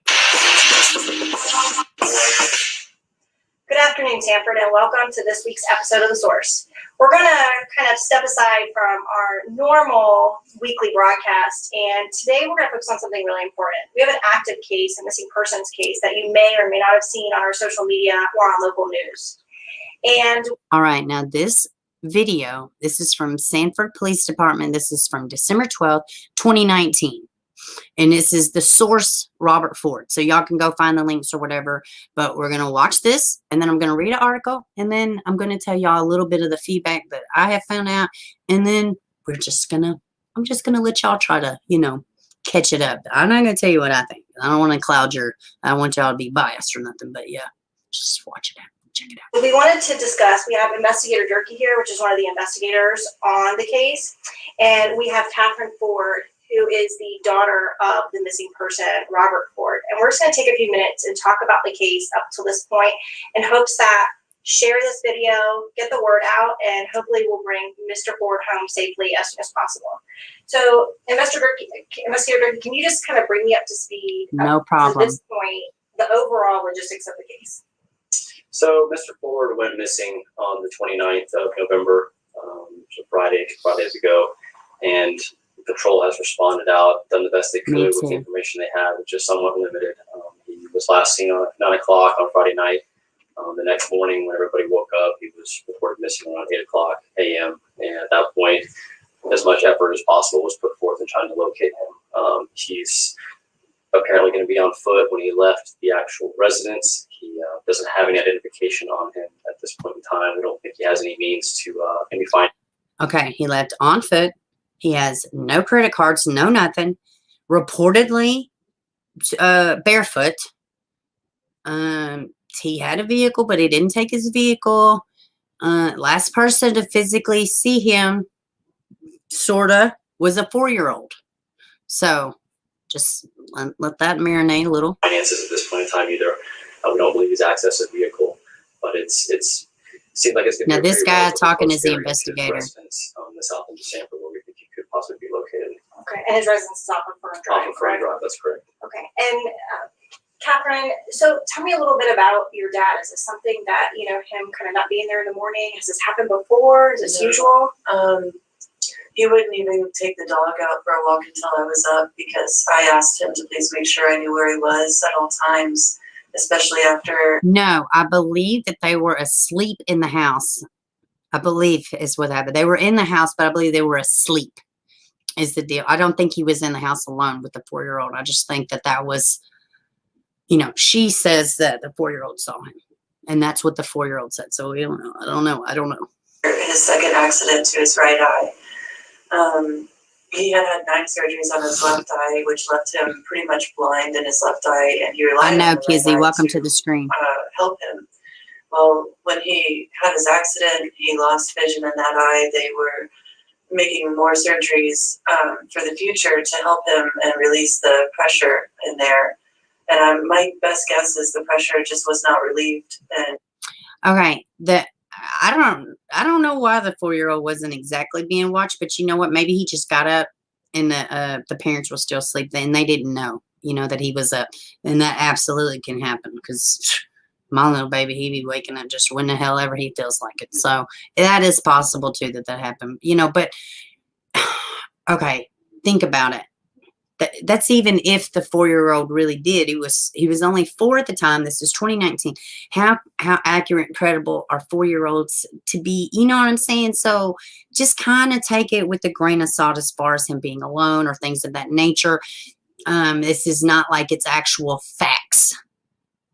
[SPEAKER 2] Good afternoon, Sanford, and welcome to this week's episode of The Source. We're going to kind of step aside from our normal weekly broadcast, and today we're going to focus on something really important. We have an active case, a missing persons case, that you may or may not have seen on our social media or on local news.
[SPEAKER 6] And
[SPEAKER 1] all right, now this video, this is from Sanford Police Department. This is from December 12th, 2019. And this is the source, Robert Ford. So y'all can go find the links or whatever. But we're going to watch this, and then I'm going to read an article, and then I'm going to tell y'all a little bit of the feedback that I have found out. And then I'm just going to let y'all try to, catch it up. I'm not going to tell you what I think. I don't want to cloud I don't want y'all to be biased or nothing. But yeah, just watch it out. Check it out.
[SPEAKER 6] we wanted to discuss, we have Investigator Durkee here, which is one of the investigators on the case. And we have Catherine Ford, who is the daughter of the missing person, Robert Ford. And we're just going to take a few minutes and talk about the case up to this point in hopes that share this video, get the word out, and hopefully we'll bring Mr. Ford home safely as soon as possible. So, Investigator Durkee, can you just kind of bring me up to speed?
[SPEAKER 1] No problem.
[SPEAKER 6] To this point, the overall logistics of the case.
[SPEAKER 7] So Mr. Ford went missing on the 29th of November, so Friday days ago, and patrol has responded out, done the best they could with the information they had, which is somewhat limited. He was last seen at 9 o'clock on Friday night. The next morning, when everybody woke up, he was reported missing around 8 o'clock a.m. And at that point, as much effort as possible was put forth in trying to locate him. He's apparently going to be on foot when he left the actual residence. He doesn't have any identification on him at this point in time. We don't think he has any means to maybe find.
[SPEAKER 1] Okay, he left on foot. He has no credit cards, no nothing. Reportedly barefoot. He had a vehicle, but he didn't take his vehicle. Last person to physically see him, sorta, was a 4-year-old. So just let that marinate a little.
[SPEAKER 7] Finances at this point in time either. We don't believe he's accessed a vehicle, but it seems like it's going to be.
[SPEAKER 1] Now this guy talking is the investigator.
[SPEAKER 7] On the south end of Sanford, where we think he could possibly be located.
[SPEAKER 6] Okay, and his residence is off of Fern Drive.
[SPEAKER 7] Off of Fern Drive, that's correct.
[SPEAKER 6] Okay, and Catherine, so tell me a little bit about your dad. Is this something that, him kind of not being there in the morning, has this happened before? Is this usual?
[SPEAKER 8] He wouldn't even take the dog out for a walk until I was up, because I asked him to please make sure I knew where he was at all times, especially after.
[SPEAKER 1] No, I believe that they were asleep in the house. I believe is what happened. They were in the house, but I believe they were asleep is the deal. I don't think he was in the house alone with the 4-year-old. I just think that was, she says that the 4-year-old saw him. And that's what the 4-year-old said. So we don't know. I don't know.
[SPEAKER 8] His second accident to his right eye. He had 9 surgeries on his left eye, which left him pretty much blind in his left eye, and he relied
[SPEAKER 1] I know,
[SPEAKER 8] on the
[SPEAKER 1] Kizzy.
[SPEAKER 8] right eye
[SPEAKER 1] Welcome to the screen.
[SPEAKER 8] help him. Well, when he had his accident, he lost vision in that eye. They were making more surgeries for the future to help him and release the pressure in there. And my best guess is the pressure just was not relieved. And
[SPEAKER 1] okay, I don't know why the 4-year-old wasn't exactly being watched, but you know what? Maybe he just got up and the parents were still asleep and they didn't know, that he was up. And that absolutely can happen, because my little baby, he be waking up just when the hell ever he feels like it. So that is possible too that happened, but okay, think about it. That's even if the 4-year-old really did. He was only 4 at the time. This is 2019. How accurate and credible are 4-year-olds to be? You know what I'm saying? So just kind of take it with a grain of salt as far as him being alone or things of that nature. This is not like it's actual facts,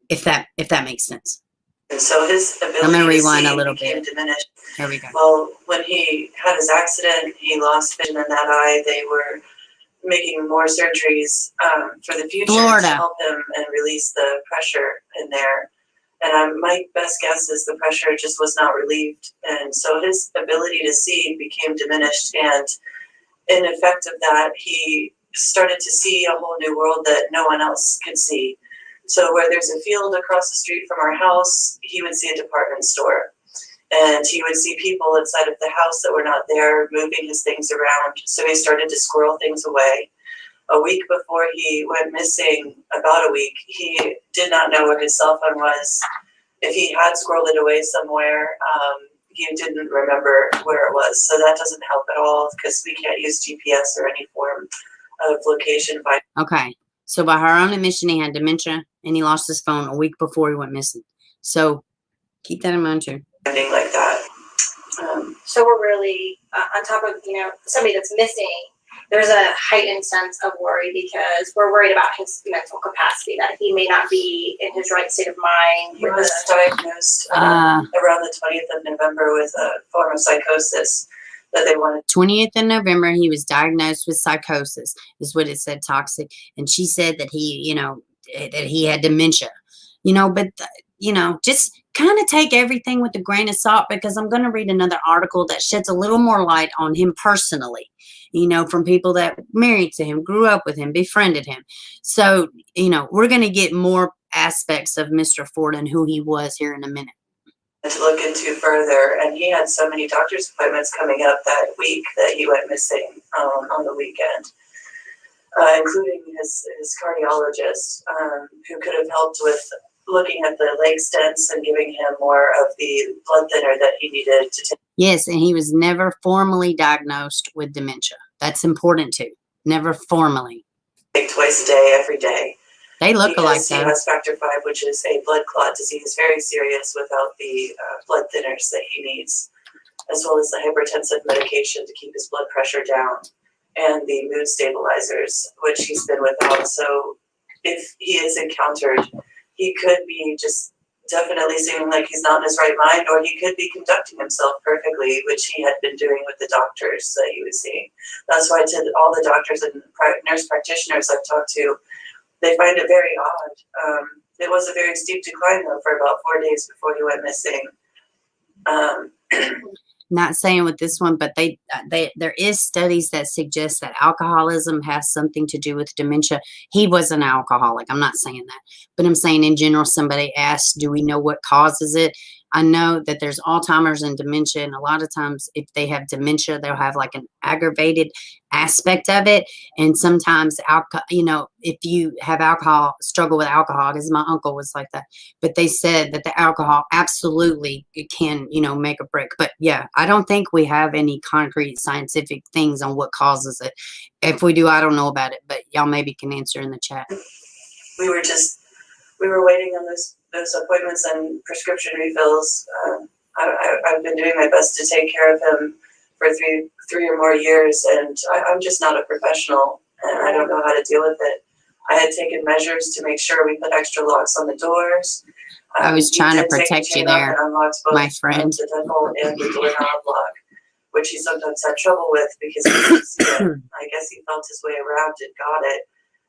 [SPEAKER 1] if that makes sense.
[SPEAKER 8] And so his ability
[SPEAKER 1] I'm gonna
[SPEAKER 8] to
[SPEAKER 1] rewind
[SPEAKER 8] see
[SPEAKER 1] a little
[SPEAKER 8] became
[SPEAKER 1] bit.
[SPEAKER 8] diminished.
[SPEAKER 1] There we go.
[SPEAKER 8] Well, when he had his accident, he lost vision in that eye. They were making more surgeries for the future to help him and release the pressure in there. And my best guess is the pressure just was not relieved. And so his ability to see became diminished. And in effect of that, he started to see a whole new world that no one else could see. So where there's a field across the street from our house, he would see a department store. And he would see people inside of the house that were not there, moving his things around. So he started to squirrel things away. A week before he went missing, about a week, he did not know where his cell phone was. If he had squirreled it away somewhere, he didn't remember where it was. So that doesn't help at all, because we can't use GPS or any form of location.
[SPEAKER 1] Okay. So by her own admission, he had dementia and he lost his phone a week before he went missing. So keep that in mind too.
[SPEAKER 8] ending like that.
[SPEAKER 6] So we're really on top of, somebody that's missing. There's a heightened sense of worry because we're worried about his mental capacity, that he may not be in his right state of mind.
[SPEAKER 8] He was diagnosed around the 20th of November with a form of psychosis that they wanted.
[SPEAKER 1] 20th of November, he was diagnosed with psychosis, is what it said, toxic. And she said that he, that he had dementia, but, just kind of take everything with a grain of salt, because I'm going to read another article that sheds a little more light on him personally, from people that married to him, grew up with him, befriended him. So, we're going to get more aspects of Mr. Ford and who he was here in a minute.
[SPEAKER 8] To look into further, and he had so many doctor's appointments coming up that week that he went missing on the weekend, including his cardiologist, who could have helped with looking at the leg stents and giving him more of the blood thinner that he needed to take.
[SPEAKER 1] Yes, and he was never formally diagnosed with dementia. That's important too. Never formally.
[SPEAKER 8] Take twice a day, every day.
[SPEAKER 1] They look alike,
[SPEAKER 8] though. He has factor 5, which is a blood clot disease, very serious, without the blood thinners that he needs, as well as the hypertensive medication to keep his blood pressure down, and the mood stabilizers, which he's been without. So if he is encountered, he could be just definitely seeming like he's not in his right mind, or he could be conducting himself perfectly, which he had been doing with the doctors that he was seeing. That's why to all the doctors and nurse practitioners I've talked to, they find it very odd. It was a very steep decline, though, for about 4 days before he went missing.
[SPEAKER 1] Not saying with this one, but there is studies that suggest that alcoholism has something to do with dementia. He was an alcoholic. I'm not saying that, but I'm saying in general, somebody asked, do we know what causes it? I know that there's Alzheimer's and dementia, and a lot of times if they have dementia, they'll have like an aggravated aspect of it. And sometimes, if you have struggle with alcohol, because my uncle was like that, but they said that the alcohol absolutely can, make a break. But yeah, I don't think we have any concrete scientific things on what causes it. If we do, I don't know about it, but y'all maybe can answer in the chat.
[SPEAKER 8] We were waiting on those appointments and prescription refills. I've been doing my best to take care of him for three or more years, and I'm just not a professional, and I don't know how to deal with it. I had taken measures to make sure we put extra locks on the doors.
[SPEAKER 1] I was trying to protect you there, my friend.
[SPEAKER 8] The deadbolt and the doorknob lock, which he sometimes had trouble with because he couldn't see it. I guess he felt his way around and got it.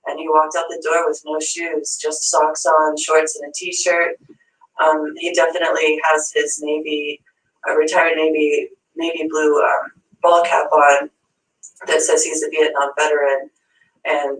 [SPEAKER 8] And he walked out the door with no shoes, just socks on, shorts, and a t-shirt. He definitely has his retired Navy blue ball cap on that says he's a Vietnam veteran. And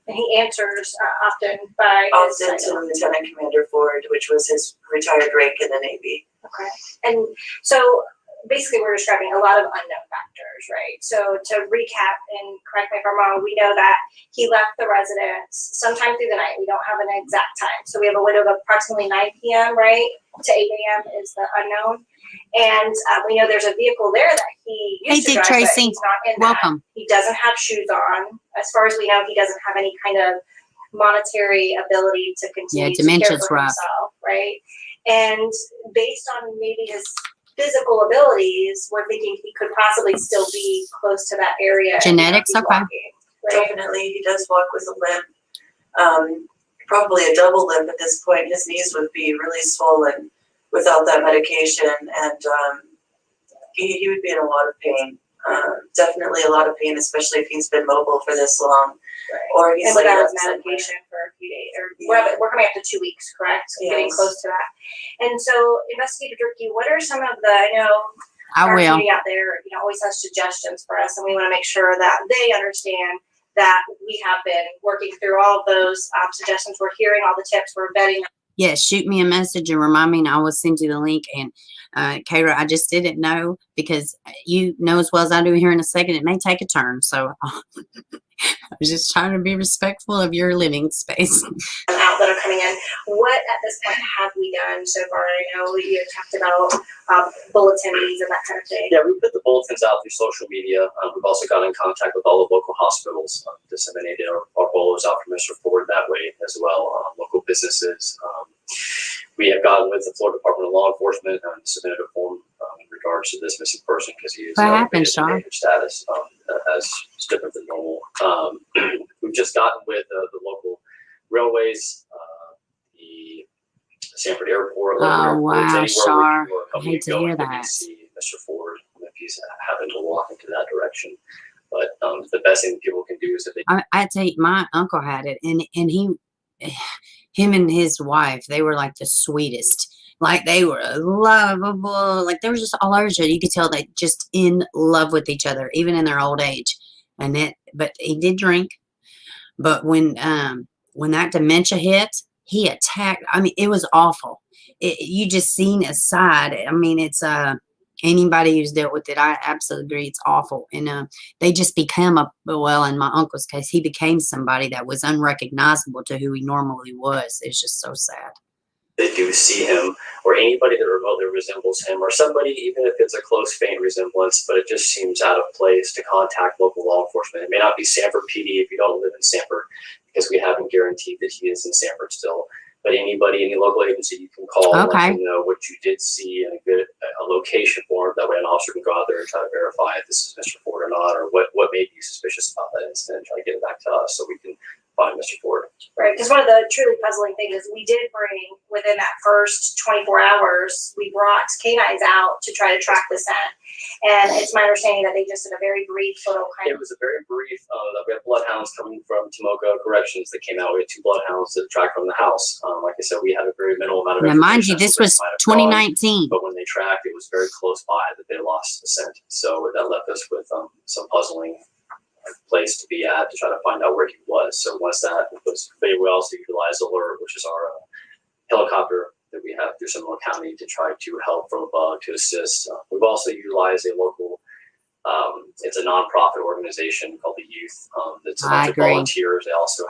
[SPEAKER 6] he answers often by
[SPEAKER 8] to Lieutenant Commander Ford, which was his retired rank in the Navy.
[SPEAKER 6] Okay. And so basically we're describing a lot of unknown factors, right? So to recap, and correct me if I'm wrong, we know that he left the residence sometime through the night. We don't have an exact time. So we have a window of approximately 9 p.m., right, to 8 a.m. is the unknown. And we know there's a vehicle there that he used to drive,
[SPEAKER 1] Tracy.
[SPEAKER 6] but he's not in
[SPEAKER 1] Welcome.
[SPEAKER 6] that. He doesn't have shoes on. As far as we know, he doesn't have any kind of monetary ability to continue to care for himself, right? And based on maybe his physical abilities, we're thinking he could possibly still be close to that area.
[SPEAKER 1] Genetics, okay.
[SPEAKER 6] Walking, right?
[SPEAKER 8] Definitely, he does walk with a limp. Probably a double limp at this point. His knees would be really swollen without that medication, and he would be in a lot of pain. Definitely a lot of pain, especially if he's been mobile for this long.
[SPEAKER 6] Right.
[SPEAKER 8] Or he's
[SPEAKER 6] without his medication for a few days, or we're coming up to 2 weeks, correct? So getting close to that. And so, Investigator Durkee, what are some of the? I know our community out there, always has suggestions for us, and we want to make sure that they understand that we have been working through all of those suggestions. We're hearing all the tips. We're vetting.
[SPEAKER 1] Yes, shoot me a message and remind me, and I will send you the link. And Kara, I just didn't know, because you know as well as I do here in a second, it may take a turn. So I was just trying to be respectful of your living space.
[SPEAKER 6] Out that are coming in. What at this point have we done so far? I know you talked about bulletins and that kind of thing.
[SPEAKER 7] Yeah, we put the bulletins out through social media. We've also got in contact with all the local hospitals, disseminated our bolos out for Mr. Ford that way as well, local businesses. We have gotten with the Florida Department of Law Enforcement and submitted a form in regards to this missing person because he is
[SPEAKER 1] What happened,
[SPEAKER 7] elevated
[SPEAKER 1] Sean?
[SPEAKER 7] endangered status as different than normal. We've just gotten with the local railways, the Sanford Airport, local
[SPEAKER 1] Oh,
[SPEAKER 7] airports,
[SPEAKER 1] wow,
[SPEAKER 7] anywhere
[SPEAKER 1] Shar.
[SPEAKER 7] where people are
[SPEAKER 1] I
[SPEAKER 7] coming
[SPEAKER 1] hate
[SPEAKER 7] and
[SPEAKER 1] to
[SPEAKER 7] going
[SPEAKER 1] hear
[SPEAKER 7] that may
[SPEAKER 1] that.
[SPEAKER 7] see Mr. Ford if he's happened to walk into that direction. But the best thing people can do is if they
[SPEAKER 1] I tell you, my uncle had it, and him and his wife, they were like the sweetest. Like they were lovable. Like they were just all over each other. You could tell they just in love with each other, even in their old age. But he did drink. But when that dementia hit, he attacked. I mean, it was awful. You just seen his side. I mean, it's anybody who's dealt with it, I absolutely agree. It's awful. And they just become well, in my uncle's case, he became somebody that was unrecognizable to who he normally was. It's just so sad.
[SPEAKER 7] do see him, or anybody that remotely resembles him, or somebody, even if it's a close, faint resemblance, but it just seems out of place, to contact local law enforcement. It may not be Sanford PD if you don't live in Sanford, because we haven't guaranteed that he is in Sanford still. But anybody, any local agency you can call and let them know what you did see and a location for him. That way an officer can go out there and try to verify if this is Mr. Ford or not, or what may be suspicious about that incident, and try to get it back to us so we can find Mr. Ford.
[SPEAKER 9] Right, because one of the truly puzzling things is we did bring, within that first 24 hours, we brought canines out to try to track this in. And it's my understanding that they just did a very brief little kind
[SPEAKER 7] It was a very brief, we had bloodhounds coming from Tomoka Corrections that came out. We had 2 bloodhounds that tracked from the house. Like I said, we had a very minimal amount of
[SPEAKER 1] Now, mind you,
[SPEAKER 7] information
[SPEAKER 1] this was 2019.
[SPEAKER 7] but when they tracked, it was very close by that they lost the scent. So that left us with some puzzling place to be at to try to find out where he was. So once that was completed, we also utilized Alert, which is our helicopter that we have through Seminole County to try to help from above to assist. We've also utilized a local, it's a nonprofit organization called the Youth. It's a bunch of volunteers. They also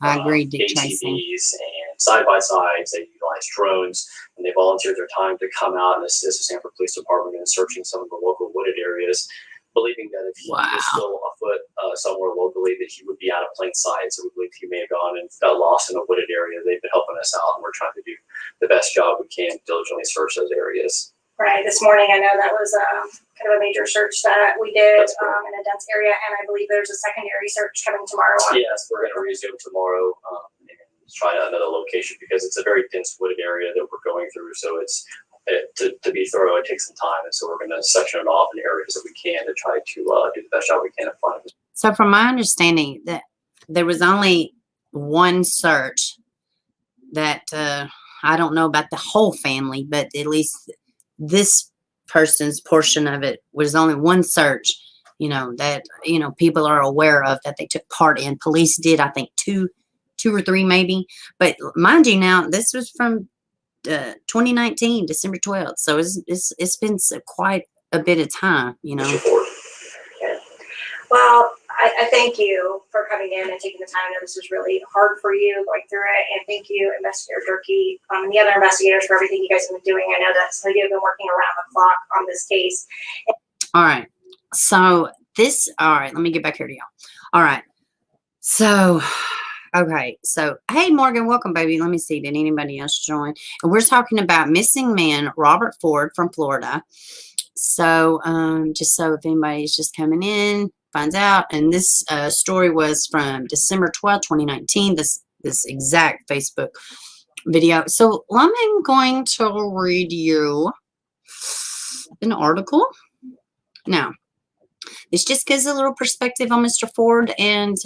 [SPEAKER 7] have ATVs and side-by-sides. They utilize drones, and they volunteered their time to come out and assist the Sanford Police Department in searching some of the local wooded areas, believing that if he was still afoot somewhere locally, that he would be out of plain sight. So we believe he may have gone and got lost in a wooded area. They've been helping us out, and we're trying to do the best job we can to diligently search those areas.
[SPEAKER 9] Right. This morning, I know that was kind of a major search that we did in a dense area, and I believe there's a secondary search coming tomorrow.
[SPEAKER 7] Yes, we're going to resume tomorrow and try another location because it's a very dense wooded area that we're going through. So to be thorough, it takes some time, and so we're going to section it off in areas that we can to try to do the best job we can at finding it.
[SPEAKER 1] So from my understanding, that there was only one search that I don't know about the whole family, but at least this person's portion of it was only one search, that, people are aware of that they took part in. Police did, I think, two or three maybe. But mind you now, this was from 2019, December 12th. So it's been quite a bit of time,
[SPEAKER 9] Well, I thank you for coming in and taking the time. I know this was really hard for you going through it. And thank you, Investigator Durkee, and the other investigators for everything you guys have been doing. I know that some of you have been working around the clock on this case.
[SPEAKER 1] All right. So let me get back here to y'all. All right. So, okay. So, hey, Morgan, welcome, baby. Let me see. Did anybody else join? And we're talking about missing man, Robert Ford from Florida. So, just so if anybody's just coming in, finds out. And this story was from December 12th, 2019, this exact Facebook video. So I'm going to read you an article. Now, this just gives a little perspective on Mr. Ford and,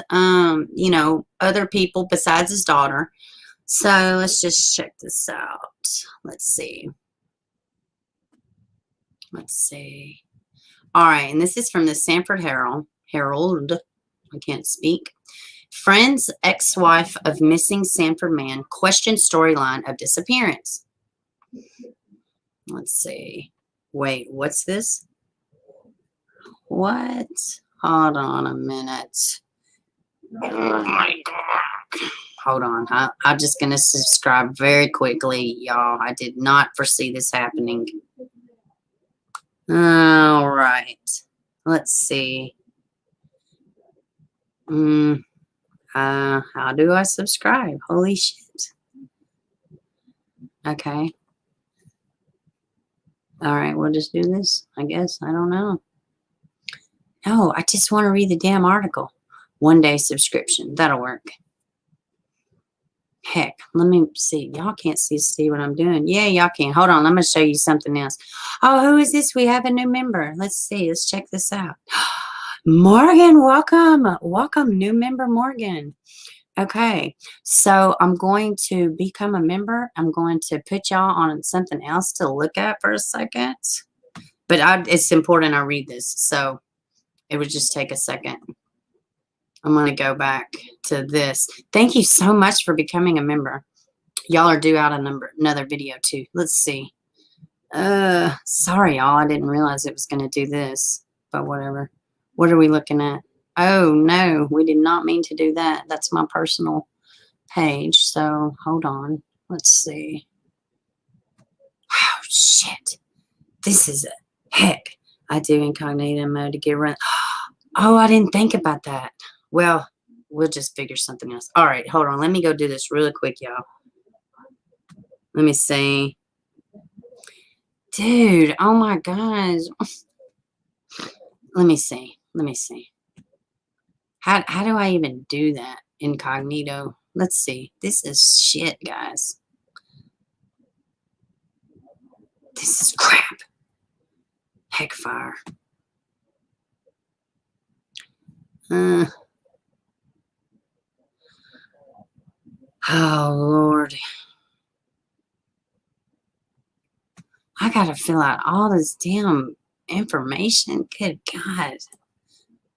[SPEAKER 1] other people besides his daughter. So let's just check this out. Let's see. All right, and this is from the Sanford Herald. I can't speak. Friends, ex-wife of missing Sanford man questions storyline of disappearance. Let's see. Wait, what's this? What? Hold on a minute. Oh my God. Hold on. I'm just going to subscribe very quickly, y'all. I did not foresee this happening. All right. Let's see. How do I subscribe? Holy shit. Okay. All right, we'll just do this, I guess. I don't know. No, I just want to read the damn article. 1-day subscription. That'll work. Heck, let me see. Y'all can't see what I'm doing. Yeah, y'all can. Hold on. I'm going to show you something else. Oh, who is this? We have a new member. Let's see. Let's check this out. Morgan, welcome. Welcome, new member Morgan. Okay, so I'm going to become a member. I'm going to put y'all on something else to look at for a second. But it's important I read this, so it would just take a second. I'm going to go back to this. Thank you so much for becoming a member. Y'all are due out another video too. Let's see. Sorry, y'all. I didn't realize it was going to do this, but whatever. What are we looking at? Oh, no, we did not mean to do that. That's my personal page. So hold on. Let's see. Oh, shit. This is a heck. I do incognito mode to get around. Oh, I didn't think about that. Well, we'll just figure something else. All right, hold on. Let me go do this really quick, y'all. Let me see. Dude, oh my gosh. Let me see. Let me see. How do I even do that? Incognito. Let's see. This is shit, guys. This is crap. Heck fire. Oh, Lord. I got to fill out all this damn information. Good God.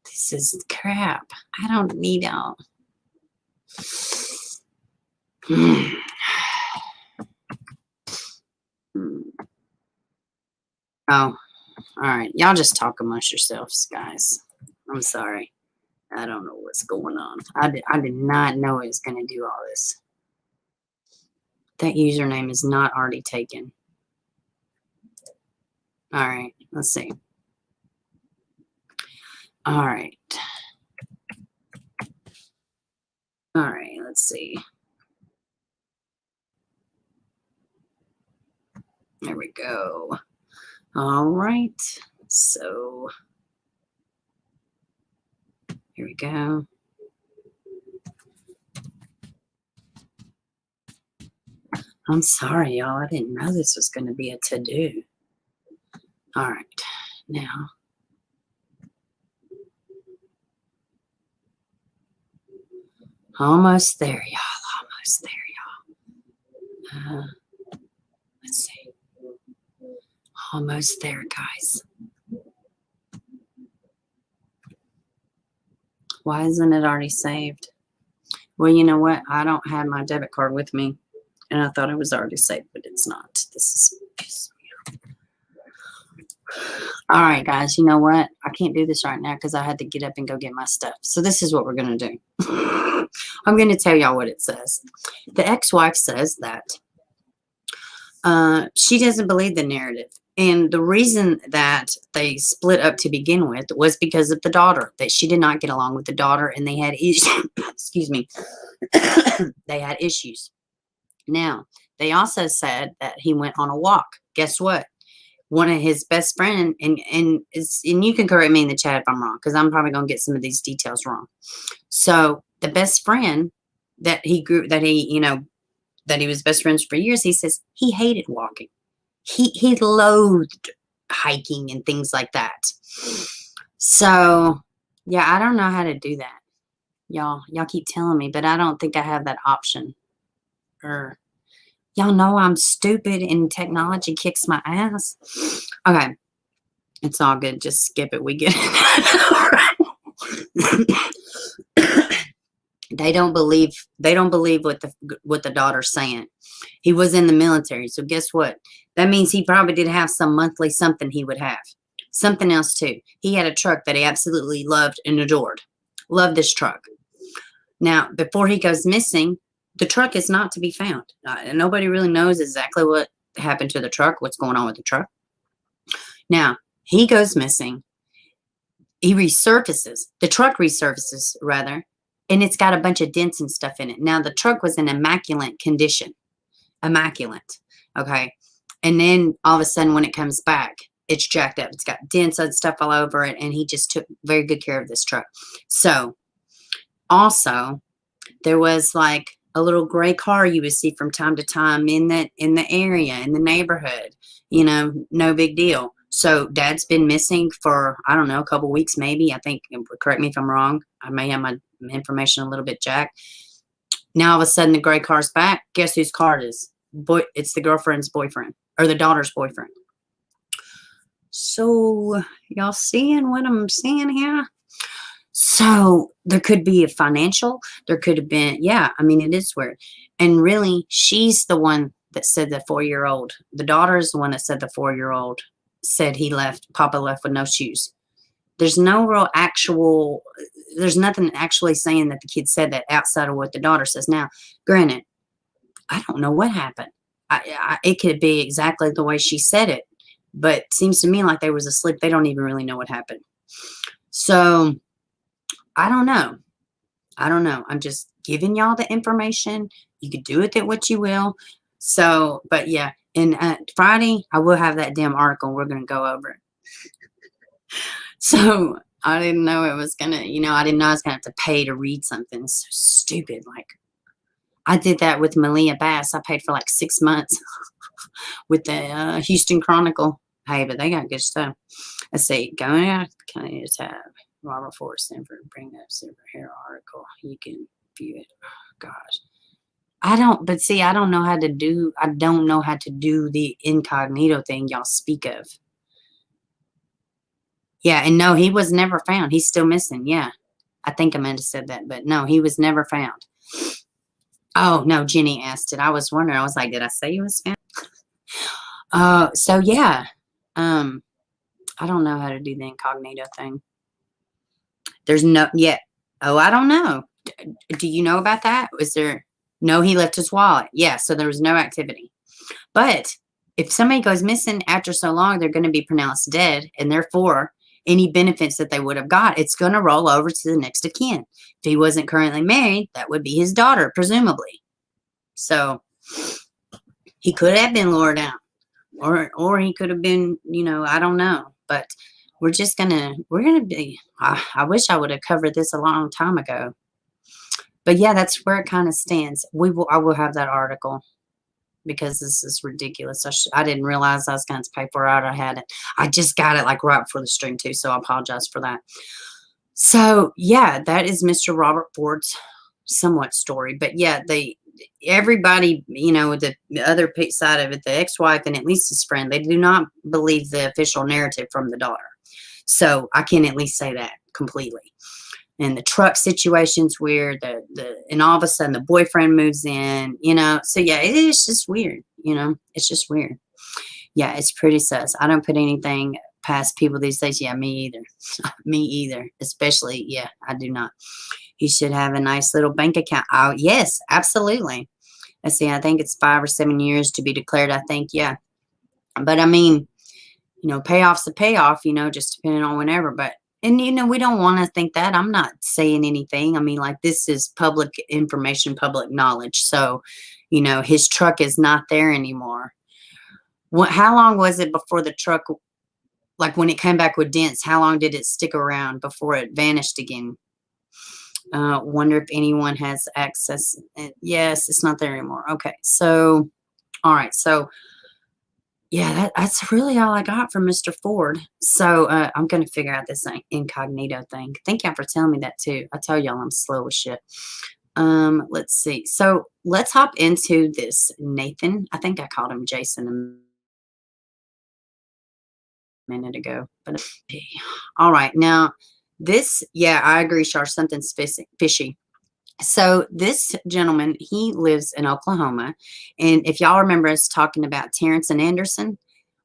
[SPEAKER 1] This is crap. I don't need all. Oh, all right. Y'all just talk amongst yourselves, guys. I'm sorry. I don't know what's going on. I did not know it was going to do all this. That username is not already taken. All right. Let's see. All right. All right. Let's see. There we go. All right. So here we go. I'm sorry, y'all. I didn't know this was going to be a to-do. All right. Now. Almost there, y'all. Almost there, y'all. Let's see. Almost there, guys. Why isn't it already saved? Well, you know what? I don't have my debit card with me, and I thought it was already saved, but it's not. This is all right, guys. You know what? I can't do this right now because I had to get up and go get my stuff. So this is what we're going to do. I'm going to tell y'all what it says. The ex-wife says that she doesn't believe the narrative. And the reason that they split up to begin with was because of the daughter, that she did not get along with the daughter, and they had issues. Excuse me. They had issues. Now, they also said that he went on a walk. Guess what? One of his best friend, and you can correct me in the chat if I'm wrong, because I'm probably going to get some of these details wrong. So the best friend that he was best friends for years, he says he hated walking. He loathed hiking and things like that. So, yeah, I don't know how to do that. Y'all keep telling me, but I don't think I have that option. Or y'all know I'm stupid and technology kicks my ass. Okay. It's all good. Just skip it. We get it. They don't believe what the daughter's saying. He was in the military, so guess what? That means he probably did have some monthly something he would have. Something else too. He had a truck that he absolutely loved and adored. Loved this truck. Now, before he goes missing, the truck is not to be found. Nobody really knows exactly what happened to the truck, what's going on with the truck. Now, he goes missing. He resurfaces. The truck resurfaces, rather. And it's got a bunch of dents and stuff in it. Now, the truck was in immaculate condition. Immaculate. Okay. And then all of a sudden when it comes back, it's jacked up. It's got dents and stuff all over it. And he just took very good care of this truck. So also there was like a little gray car you would see from time to time in the area, in the neighborhood, you know, no big deal. So Dad's been missing for, I don't know, a couple weeks maybe. I think, correct me if I'm wrong. I may have my information a little bit jacked. Now all of a sudden the gray car's back. Guess whose car it is? It's the girlfriend's boyfriend or the daughter's boyfriend. So y'all seeing what I'm seeing here? So there could be a financial, there could have been, yeah, I mean, it is weird. And really, she's the one that said the 4-year-old, the daughter is the one that said the 4-year-old said he left, Papa left with no shoes. There's no real actual, there's nothing actually saying that the kid said that outside of what the daughter says. Now, granted, I don't know what happened. It could be exactly the way she said it, but it seems to me like they was asleep. They don't even really know what happened. So I don't know. I don't know. I'm just giving y'all the information. You could do with it what you will. So, but yeah, and Friday, I will have that damn article. We're going to go over it. So I didn't know it was going to, you know, I didn't know I was going to have to pay to read something. It's so stupid. Like, I did that with Malia Bass. I paid for like 6 months with the Houston Chronicle. Hey, but they got good stuff. Let's see. Going out, can I just have Robert Ford Stanford bring up superhero article? You can view it. Oh, gosh. I don't know how to do, the incognito thing y'all speak of. Yeah, and no, he was never found. He's still missing. Yeah. I think Amanda said that, but no, he was never found. Oh, no, Jenny asked it. I was wondering. I was like, did I say he was found? So yeah. I don't know how to do the incognito thing. There's no yet. Oh, I don't know. Do you know about that? Was there? No, he left his wallet. Yeah, so there was no activity. But if somebody goes missing after so long, they're going to be pronounced dead, and therefore any benefits that they would have got, it's going to roll over to the next of kin. If he wasn't currently married, that would be his daughter, presumably. So he could have been lured out, or he could have been, you know, I don't know. But we're gonna be. I wish I would have covered this a long time ago. But yeah, that's where it kind of stands. I will have that article because this is ridiculous. I didn't realize I was going to pay for it. I had it. I just got it like right before the stream too, so I apologize for that. So yeah, that is Mr. Robert Ford's somewhat story. But yeah, everybody, you know, the other side of it, the ex-wife and at least his friend, they do not believe the official narrative from the daughter. So I can at least say that completely. And the truck situation's weird. And all of a sudden the boyfriend moves in, you know. So yeah, it is just weird, you know. It's just weird. Yeah, it's pretty sus. I don't put anything past people these days. Yeah, me either. Me either. Especially, yeah, I do not. He should have a nice little bank account. Oh, yes, absolutely. Let's see, I think it's 5 or 7 years to be declared, I think, yeah. But I mean, you know, payoff's a payoff, you know, just depending on whenever. But, and, you know, we don't want to think that. I'm not saying anything. I mean, like, this is public information, public knowledge. So, you know, his truck is not there anymore. How long was it before the truck, like when it came back with dents, how long did it stick around before it vanished again? Wonder if anyone has access. Yes, it's not there anymore. Okay, so, all right. So, yeah, that's really all I got from Mr. Ford. So, I'm going to figure out this incognito thing. Thank y'all for telling me that, too. I tell y'all I'm slow with shit. Let's see. So, let's hop into this Nathan. I think I called him Jason a minute ago. But all right. Now, this, yeah, I agree, Char. Something's fishy. So this gentleman, he lives in Oklahoma. And if y'all remember us talking about Terrence and Anderson,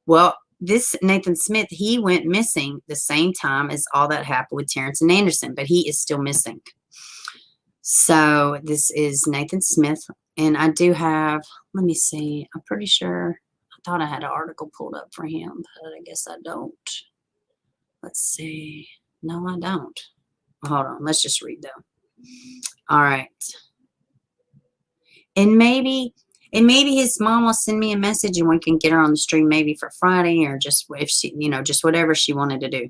[SPEAKER 1] well, this Nathan Smith, he went missing the same time as all that happened with Terrence and Anderson, but he is still missing. So this is Nathan Smith. And I do have, let me see, I'm pretty sure, I thought I had an article pulled up for him, but I guess I don't. Let's see. No, I don't. Hold on. Let's just read though. All right. And maybe, And maybe his mom will send me a message and we can get her on the stream maybe for Friday, or just if she, you know, just whatever she wanted to do.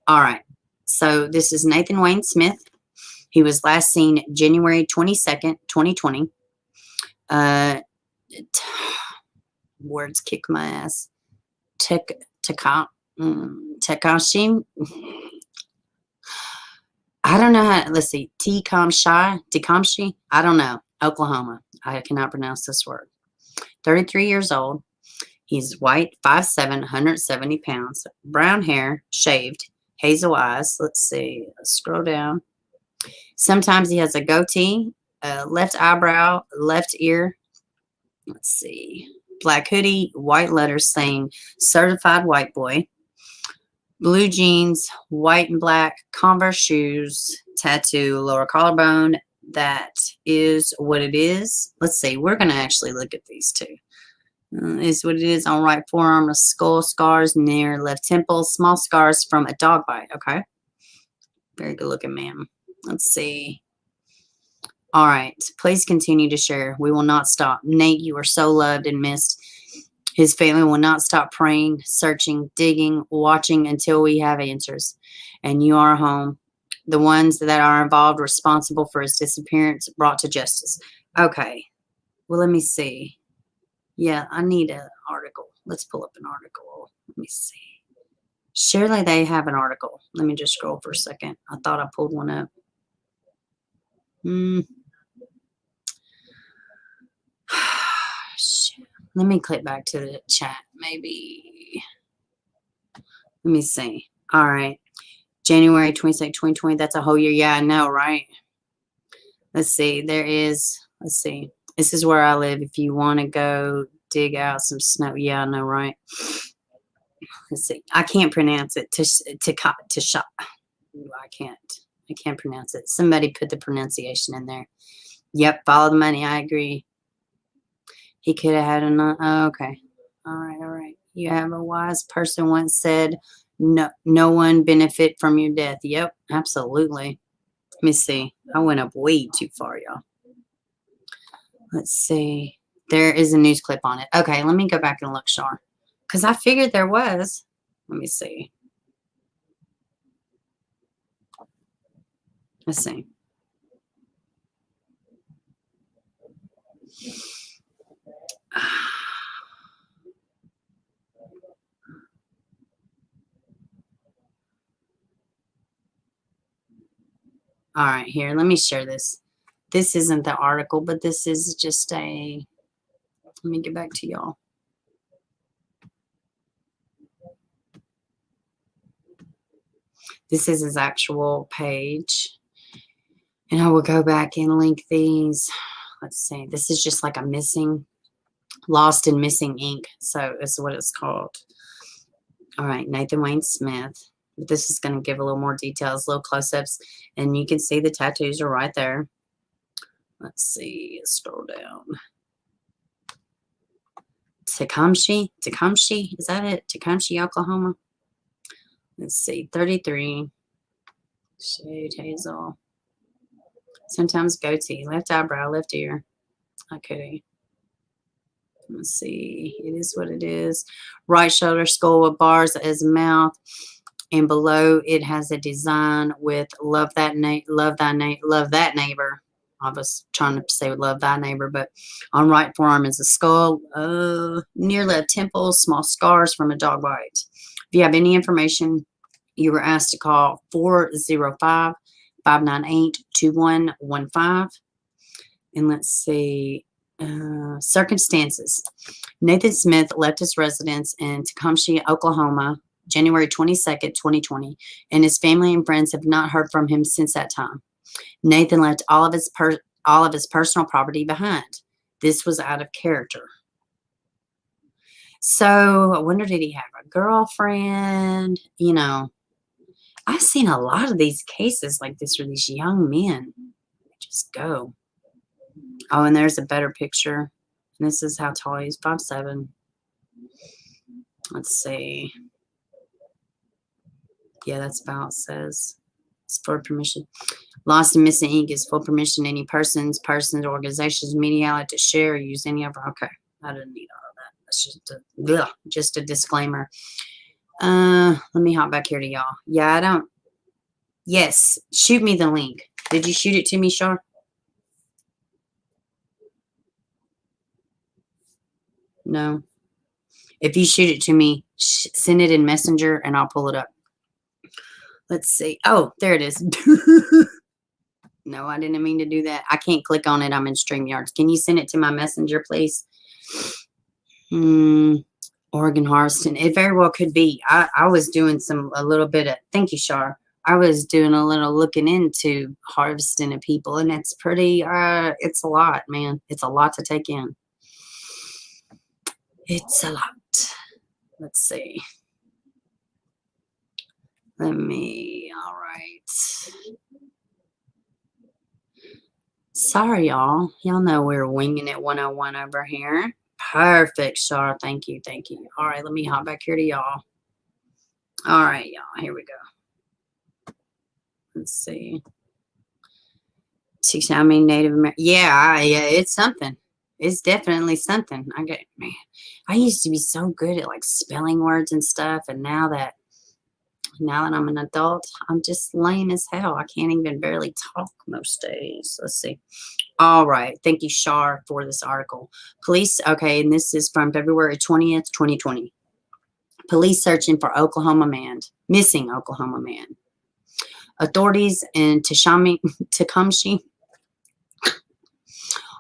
[SPEAKER 1] All right. So this is Nathan Wayne Smith. He was last seen January 22nd, 2020. Words kick my ass. Tekashi. I don't know how. Let's see. Tecumseh. I don't know. Oklahoma. I cannot pronounce this word. 33 years old. He's white, 5'7", 170 pounds, brown hair, shaved, hazel eyes. Let's see. Let's scroll down. Sometimes he has a goatee, left eyebrow, left ear. Let's see. Black hoodie, white letters saying certified white boy. Blue jeans, white and black Converse shoes, tattoo, lower collarbone. That is what it is. Let's see. We're going to actually look at these two. Is what it is on right forearm, a skull scars near left temple, small scars from a dog bite. Okay. Very good looking man. Let's see. All right. Please continue to share. We will not stop. Nate, you are so loved and missed. His family will not stop praying, searching, digging, watching until we have answers. And you are home. The ones that are involved, responsible for his disappearance, brought to justice. Okay. Well, let me see. Yeah, I need an article. Let's pull up an article. Let me see. Surely they have an article. Let me just scroll for a second. I thought I pulled one up. Shit. Let me click back to the chat. Maybe. Let me see. All right. January 22nd, 2020. That's a whole year. Yeah, I know, right? Let's see. There is. Let's see. This is where I live. If you want to go dig out some snow. Yeah, I know, right? Let's see. I can't pronounce it. Shop. I can't pronounce it. Somebody put the pronunciation in there. Yep. Follow the money. I agree. He could have had a. Oh, okay. All right. All right. You have a wise person once said, no one benefit from your death. Yep. Absolutely. Let me see. I went up way too far, y'all. Let's see. There is a news clip on it. Okay, let me go back and look, Shar. Because I figured there was. Let me see. Let's see. All right, here. Let me share this. This isn't the article, but this is just a. Let me get back to y'all. This is his actual page. And I will go back and link these. Let's see. This is just like a missing, lost and missing ink. So it's what it's called. All right. Nathan Wayne Smith. This is going to give a little more details, little close-ups. And you can see the tattoos are right there. Let's see. Scroll down. Tecumseh. Is that it? Tecumseh, Oklahoma. Let's see. 33. Shade hazel. Sometimes goatee. Left eyebrow, left ear. Okay. Let's see. It is what it is. Right shoulder skull with bars as a mouth. And below it has a design with love that neighbor. I was trying to say love thy neighbor, but on right forearm is a skull. Near left temple, small scars from a dog bite. If you have any information, you were asked to call 405-598-2115. And let's see. Circumstances. Nathan Smith left his residence in Tecumseh, Oklahoma, January 22nd, 2020, and his family and friends have not heard from him since that time. Nathan left all of his personal property behind. This was out of character. So I wonder, did he have a girlfriend? You know, I've seen a lot of these cases like this where these young men just go. Oh, and there's a better picture. And this is how tall he is, 5'7". Let's see. Yeah, that's about says It's for permission. Lost and missing ink is full permission. Any persons, organizations, media outlet to share or use any of our. Okay, I didn't need all of that. That's just a disclaimer. Let me hop back here to y'all. Yeah, I don't. Yes, shoot me the link. Did you shoot it to me, Shar? No. If you shoot it to me, send it in Messenger and I'll pull it up. Let's see. Oh, there it is. No, I didn't mean to do that. I can't click on it. I'm in StreamYards. Can you send it to my Messenger, please? Oregon harvesting. It very well could be. I was doing a little bit of, thank you, Shar. I was doing a little looking into harvesting of people, and it's pretty, it's a lot, man. It's a lot to take in. It's a lot. Let's see. All right. Sorry, y'all. Y'all know we're winging it 101 over here. Perfect, Shar. Thank you. Thank you. All right, let me hop back here to y'all. All right, y'all. Here we go. Let's see. I mean, Native American. Yeah, it's something. It's definitely something. Man, I used to be so good at like spelling words and stuff, and now that I'm an adult, I'm just lame as hell. I can't even barely talk most days. Let's see. All right. Thank you, Shar, for this article. Police, okay, and this is from February 20th, 2020. Police searching for missing Oklahoma man. Authorities in Tecumseh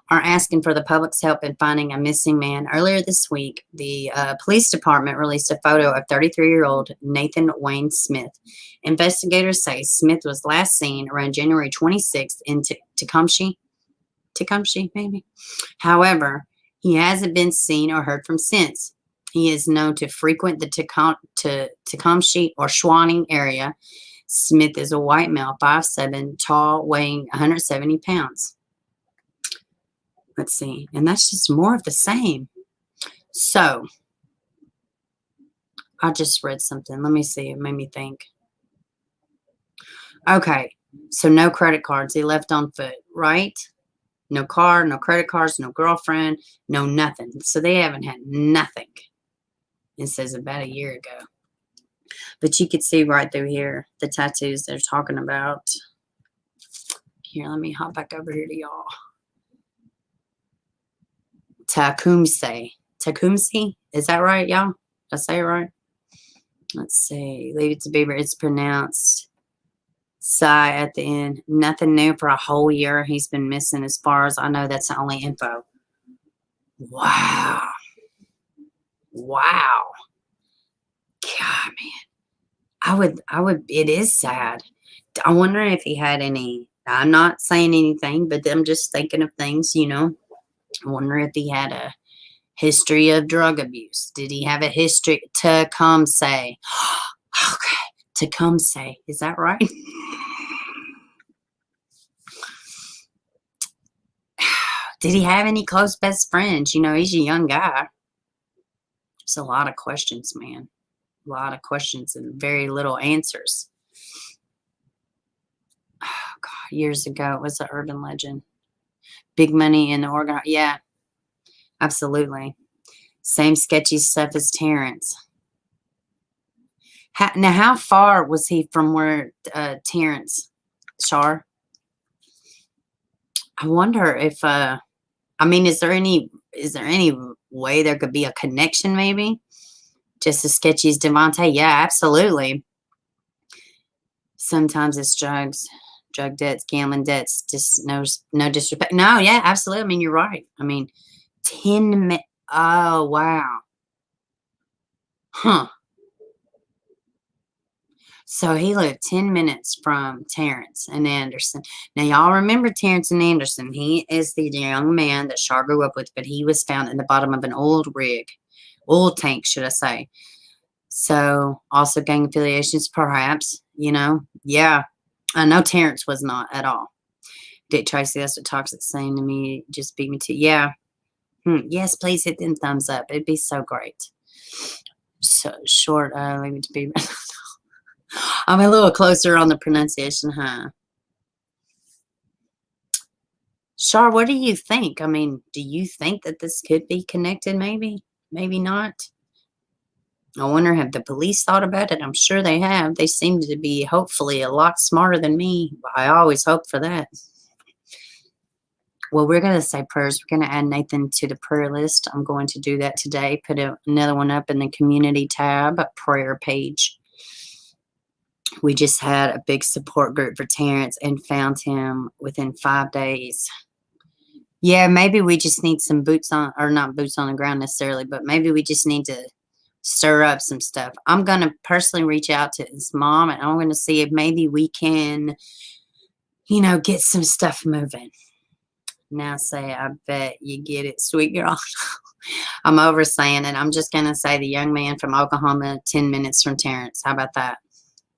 [SPEAKER 1] are asking for the public's help in finding a missing man. Earlier this week, the police department released a photo of 33-year-old Nathan Wayne Smith. Investigators say Smith was last seen around January 26th in Tecumseh, maybe. However, he hasn't been seen or heard from since. He is known to frequent the Tecumseh or Shawnee area. Smith is a white male, 5'7", tall, weighing 170 pounds. Let's see. And that's just more of the same. So, I just read something. Let me see. It made me think. Okay. So, no credit cards. He left on foot, right? No car, no credit cards, no girlfriend, no nothing. So, they haven't had nothing. It says about a year ago. But you could see right through here the tattoos they're talking about. Here, let me hop back over here to y'all. Tecumseh. Is that right, y'all? Did I say it right? Let's see. Leave it to Beber. It's pronounced Sigh at the end. Nothing new for a whole year. He's been missing as far as I know. That's the only info. Wow. Wow. God, man. I would, it is sad. I wonder if he had any, I'm not saying anything, but I'm just thinking of things, you know. I wonder if he had a history of drug abuse. Did he have a history? Tecumseh. Okay. Tecumseh. Is that right? Did he have any close best friends? You know, he's a young guy. There's a lot of questions, man. A lot of questions and very little answers. Oh, God. Years ago, it was an urban legend. Big money in the Oregon. Yeah, absolutely. Same sketchy stuff as Terrence. Now, how far was he from where Terrence, Shar? I wonder if, I mean, is there any way there could be a connection maybe? Just as sketchy as Devontae? Yeah, absolutely. Sometimes it's drugs. Drug debts, gambling debts, just no disrespect. No, yeah, absolutely. I mean, you're right. I mean, 10 minutes. Oh, wow. Huh. So he lived 10 minutes from Terrence and Anderson. Now, y'all remember Terrence and Anderson. He is the young man that Shar grew up with, but he was found in the bottom of an oil tank, should I say. So, also gang affiliations, perhaps, you know. Yeah. I know Terrence was not at all. Dick Tracy, that's what Toxic saying to me. Just beat me to. Yeah. Yes, please hit them thumbs up. It'd be so great. So short, leave it to be. I'm a little closer on the pronunciation, huh? Shar, what do you think? I mean, do you think that this could be connected? Maybe, maybe not. I wonder, have the police thought about it? I'm sure they have. They seem to be, hopefully, a lot smarter than me. I always hope for that. Well, we're going to say prayers. We're going to add Nathan to the prayer list. I'm going to do that today. Put another one up in the community tab, prayer page. We just had a big support group for Terrence and found him within 5 days. Yeah, maybe we just need some boots on, or not boots on the ground necessarily, but maybe we just need to stir up some stuff. I'm going to personally reach out to his mom, and I'm going to see if maybe we can, you know, get some stuff moving. Now say, I bet you get it, sweet girl. I'm oversaying it. I'm just going to say the young man from Oklahoma, 10 minutes from Terrence. How about that?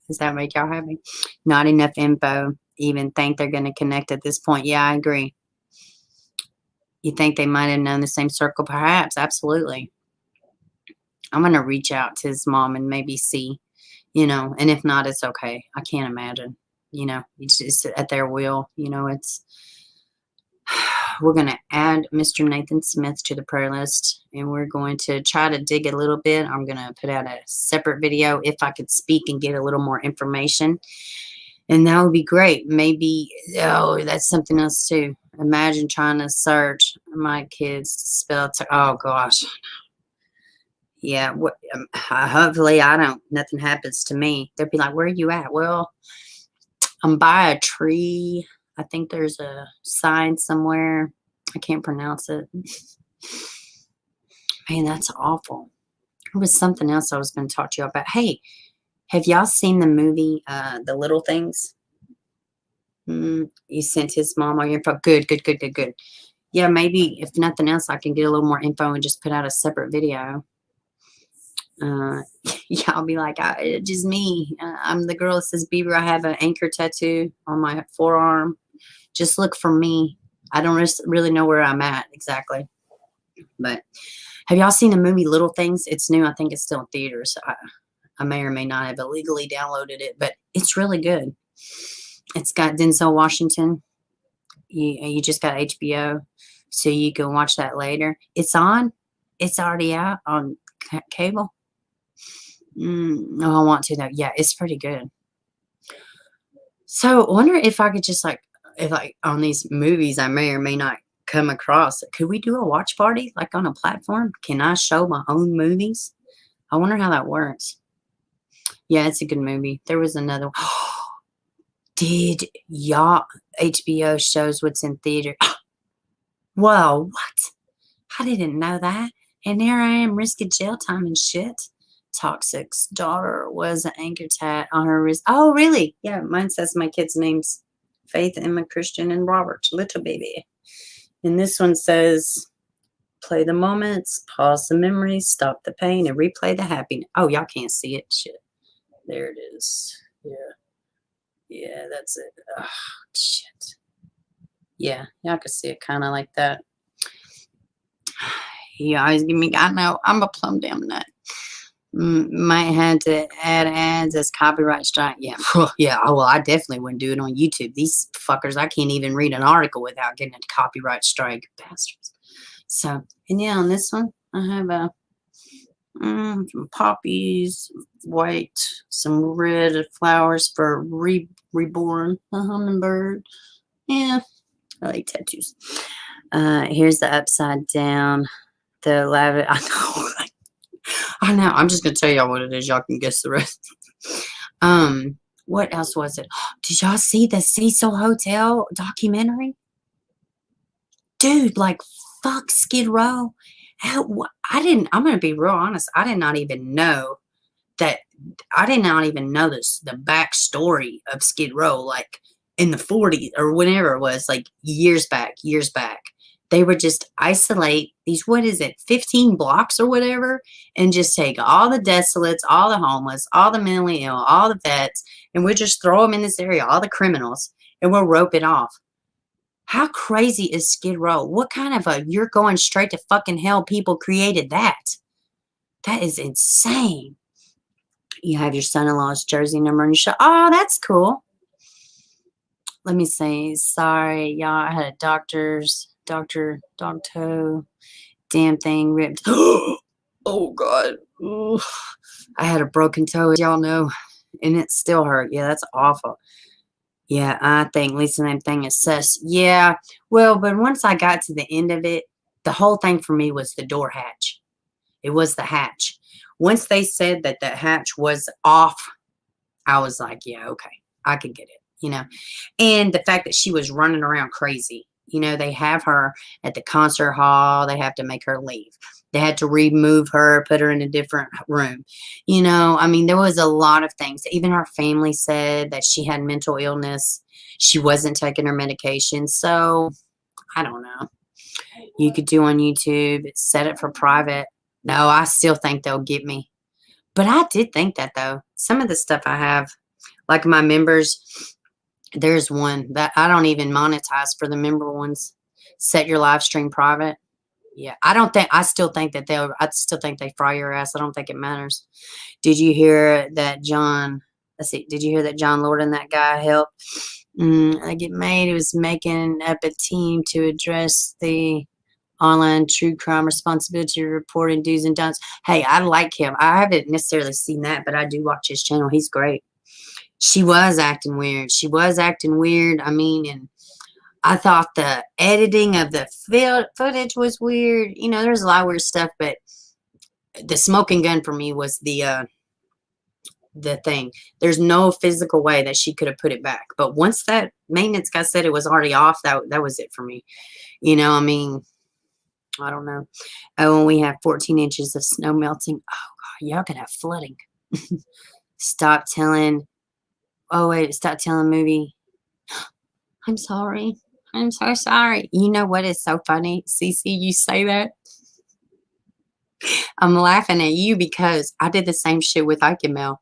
[SPEAKER 1] Does that make y'all happy? Not enough info. Even think they're going to connect at this point. Yeah, I agree. You think they might have known the same circle? Perhaps. Absolutely. I'm going to reach out to his mom and maybe see, you know, and if not, it's okay. I can't imagine, you know, it's just at their will. You know, we're going to add Mr. Nathan Smith to the prayer list, and we're going to try to dig a little bit. I'm going to put out a separate video if I could speak and get a little more information. And that would be great. Maybe, oh, that's something else too. Imagine trying to search my kids to spell. Oh, gosh. Yeah. Hopefully nothing happens to me. They'll be like, where are you at? Well, I'm by a tree. I think there's a sign somewhere. I can't pronounce it. Man, that's awful. There was something else I was going to talk to you about. Hey, have y'all seen the movie, The Little Things? You sent his mom all your info. Good. Yeah, maybe if nothing else, I can get a little more info and just put out a separate video. Y'all be like, it's just me. I'm the girl that says Bieber. I have an anchor tattoo on my forearm. Just look for me. I don't really know where I'm at exactly. But have y'all seen the movie Little Things? It's new. I think it's still in theaters. I may or may not have illegally downloaded it, but it's really good. It's got Denzel Washington. You just got HBO, so you can watch that later. It's on. It's already out on cable. No, I want to though. Yeah, it's pretty good. So I wonder if I could just if on these movies I may or may not come across, could we do a watch party like on a platform? Can I show my own movies? I wonder how that works. Yeah, it's a good movie. There was another one. Did y'all HBO shows what's in theater? Whoa, what? I didn't know that. And there I am risking jail time and shit. Toxic's daughter was an anchor tat on her wrist. Oh, really? Yeah, mine says my kids' names. Faith, Emma, Christian, and Robert. Little baby. And this one says, play the moments, pause the memories, stop the pain, and replay the happiness. Oh, y'all can't see it. Shit. There it is. Yeah. Yeah, that's it. Oh, shit. Yeah, y'all can see it kind of like that. He always give me, I know, I'm a plum damn nut. Might have to add ads as copyright strike. Yeah, yeah. Well, I definitely wouldn't do it on YouTube. These fuckers, I can't even read an article without getting a copyright strike. Bastards. So, and yeah, on this one, I have some poppies, white, some red flowers for reborn, a hummingbird. Yeah, I like tattoos. Here's the upside down, the lavender. I know. I'm just gonna tell y'all what it is. Y'all can guess the rest. What else was it? Did y'all see the Cecil Hotel documentary? Dude, like, fuck Skid Row. I'm gonna be real honest. I did not even know this, the backstory of Skid Row, like in the 40s or whenever it was, like years back. They would just isolate these, 15 blocks or whatever, and just take all the desolates, all the homeless, all the mentally ill, all the vets, and we'll just throw them in this area, all the criminals, and we'll rope it off. How crazy is Skid Row? What kind of you're going straight to fucking hell people created that? That is insane. You have your son-in-law's jersey number on your shirt. Oh, that's cool. Let me see. Sorry, y'all. I had a dog toe. Damn thing ripped. Oh, God. Ooh. I had a broken toe, as y'all know, and it still hurt. Yeah, that's awful. Yeah, I think Lisa name thing is sus. Yeah, well, but once I got to the end of it, the whole thing for me was the door hatch. It was the hatch. Once they said that the hatch was off, I was like, yeah, okay, I can get it, you know. And the fact that she was running around crazy. You know, they have her at the concert hall. They have to make her leave. They had to remove her, put her in a different room. You know, I mean, there was a lot of things. Even her family said that she had mental illness. She wasn't taking her medication. So, I don't know. You could do on YouTube, set it for private. No, I still think they'll get me. But I did think that, though. Some of the stuff I have, like my members, there's one that I don't even monetize for the member ones. Set your live stream private. Yeah, I still think they fry your ass. I don't think it matters. Did you hear that did you hear that John Lord and that guy helped get made? He was making up a team to address the online true crime responsibility reporting do's and don'ts. Hey, I like him. I haven't necessarily seen that, but I do watch his channel. He's great. She was acting weird. I mean, and I thought the editing of the footage was weird. You know, there's a lot of weird stuff, but the smoking gun for me was the thing. There's no physical way that she could have put it back. But once that maintenance guy said it was already off, that was it for me. You know, I mean, I don't know. Oh, and we have 14 inches of snow melting. Oh, God, y'all gonna have flooding. Stop telling movie. I'm sorry. I'm so sorry. You know what is so funny? Cece, you say that. I'm laughing at you because I did the same shit with Emanuel.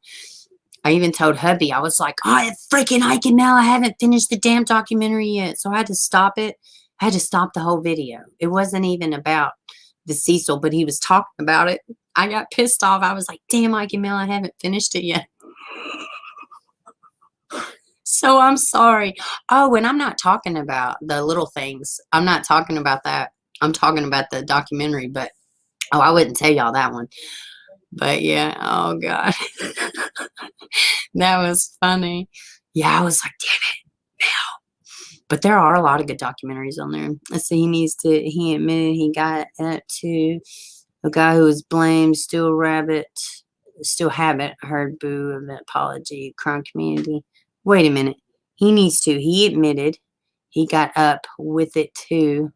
[SPEAKER 1] I even told hubby, I was like, oh, freaking Emanuel, I haven't finished the damn documentary yet. So I had to stop it. I had to stop the whole video. It wasn't even about the Cecil, but he was talking about it. I got pissed off. I was like, damn, Emanuel, I haven't finished it yet. So I'm sorry. Oh, and I'm not talking about the little things. I'm not talking about that. I'm talking about the documentary, but oh, I wouldn't tell y'all that one. But yeah, oh God. That was funny. Yeah, I was like, damn it, no. But there are a lot of good documentaries on there. Let's see, he admitted he got that to a guy who was blamed, still haven't heard boo of an apology, crime community. Wait a minute. He admitted he got up with it too.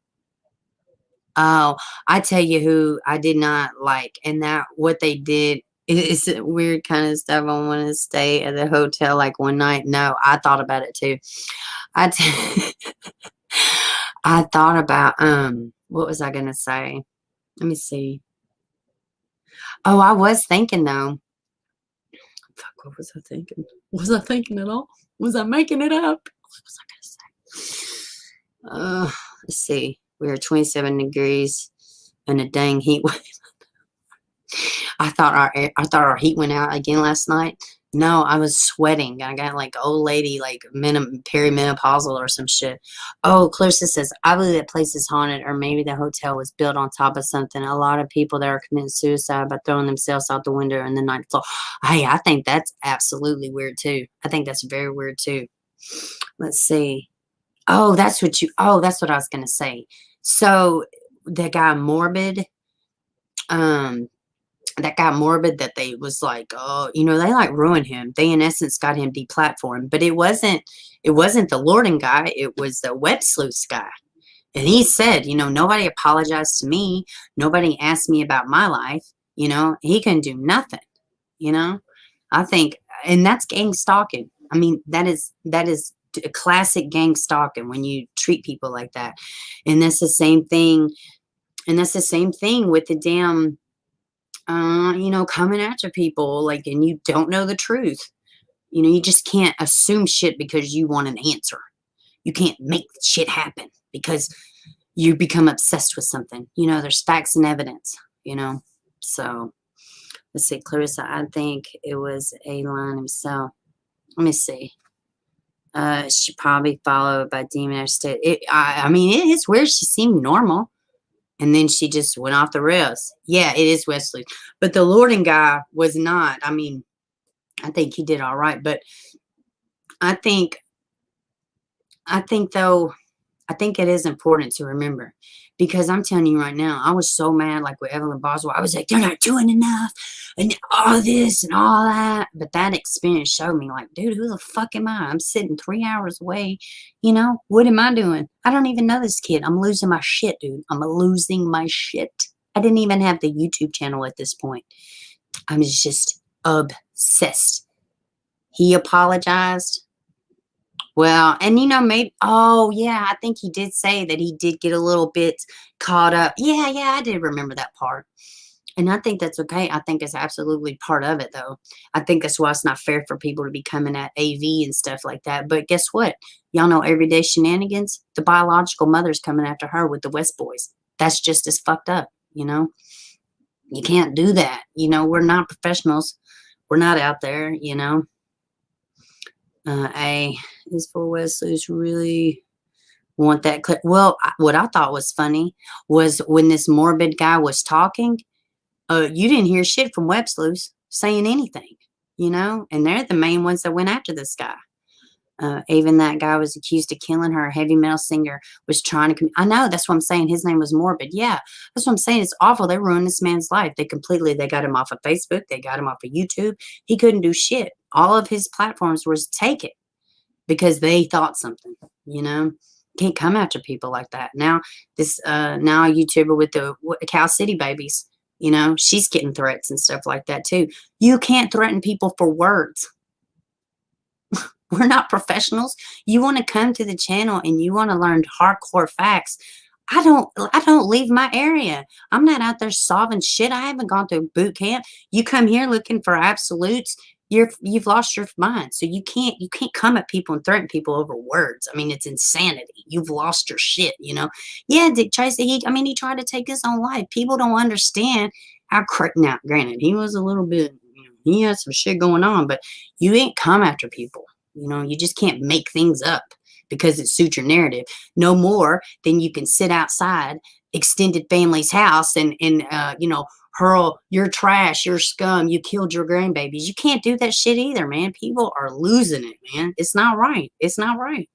[SPEAKER 1] Oh, I tell you who I did not like, and that what they did is weird kind of stuff. I want to stay at the hotel like one night. No, I thought about it too. I thought about what was I gonna say? Let me see. Oh, I was thinking though. Fuck, what was I thinking? Was I thinking at all? Was I making it up? What was I gonna say? Let's see. We were 27 degrees and a dang heat wave. I thought our heat went out again last night. No, I was sweating. I got like old lady, like perimenopausal or some shit. Oh, Clarissa says, I believe that place is haunted, or maybe the hotel was built on top of something. A lot of people that are committing suicide by throwing themselves out the window in the ninth floor. Hey, I think that's absolutely weird too. I think that's very weird too. Let's see. Oh, that's what I was gonna say. So the guy Morbid, that they was like, oh, you know, they like ruined him. They in essence got him deplatformed, but it wasn't the Lorden guy. It was the web sleuth guy. And he said, you know, nobody apologized to me. Nobody asked me about my life. You know, he couldn't do nothing, you know, I think, and that's gang stalking. I mean, that is a classic gang stalking when you treat people like that. And that's the same thing. And that's the same thing with the damn, you know, coming after people, like, and you don't know the truth. You know, you just can't assume shit because you want an answer. You can't make shit happen because you become obsessed with something. You know, there's facts and evidence, you know. So Let's see, Clarissa, I think it was A-Line himself. Let me see. She probably followed by Demon State. I mean, it is weird. She seemed normal. And then she just went off the rails. Yeah, it is Wesley. But the Lorden guy was not. I mean, I think he did all right. But I think though, I think it is important to remember, because I'm telling you right now, I was so mad, like with Evelyn Boswell. I was like, they're not doing enough and all this and all that. But that experience showed me, like, dude, who the fuck am I? I'm sitting 3 hours away. You know, what am I doing? I don't even know this kid. I'm losing my shit, dude. I'm losing my shit. I didn't even have the YouTube channel at this point. I was just obsessed. He apologized. Well, and you know, maybe, oh yeah, I think he did say that he did get a little bit caught up. Yeah, I did remember that part. And I think that's okay. I think it's absolutely part of it, though. I think that's why it's not fair for people to be coming at AV and stuff like that. But guess what? Y'all know everyday shenanigans? The biological mother's coming after her with the West Boys. That's just as fucked up, you know? You can't do that. You know, we're not professionals. We're not out there, you know? Is for Wesley's really want that clip. Well, what I thought was funny was when this morbid guy was talking, you didn't hear shit from Webslu's saying anything, you know, and they're the main ones that went after this guy. Even that guy was accused of killing her. A heavy metal singer was trying to I know, that's what I'm saying. His name was Morbid. Yeah, that's what I'm saying. It's awful. They ruined this man's life. They got him off of Facebook. They got him off of YouTube. He couldn't do shit. All of his platforms was taken because they thought something, you know. Can't come after people like that. Now, this, now a YouTuber with the Cow City babies, you know, she's getting threats and stuff like that too. You can't threaten people for words. We're not professionals. You want to come to the channel and you want to learn hardcore facts. I don't leave my area. I'm not out there solving shit. I haven't gone to boot camp. You come here looking for absolutes, you've lost your mind. So you can't come at people and threaten people over words. I mean, it's insanity. You've lost your shit, you know. Yeah, Dick Tracy, he tried to take his own life. People don't understand how now, granted, he was a little bit, you know, he had some shit going on, but you ain't come after people. You know, you just can't make things up because it suits your narrative. No more than you can sit outside extended family's house and you know, hurl your trash, your scum, you killed your grandbabies. You can't do that shit either, man. People are losing it, man. It's not right. It's not right.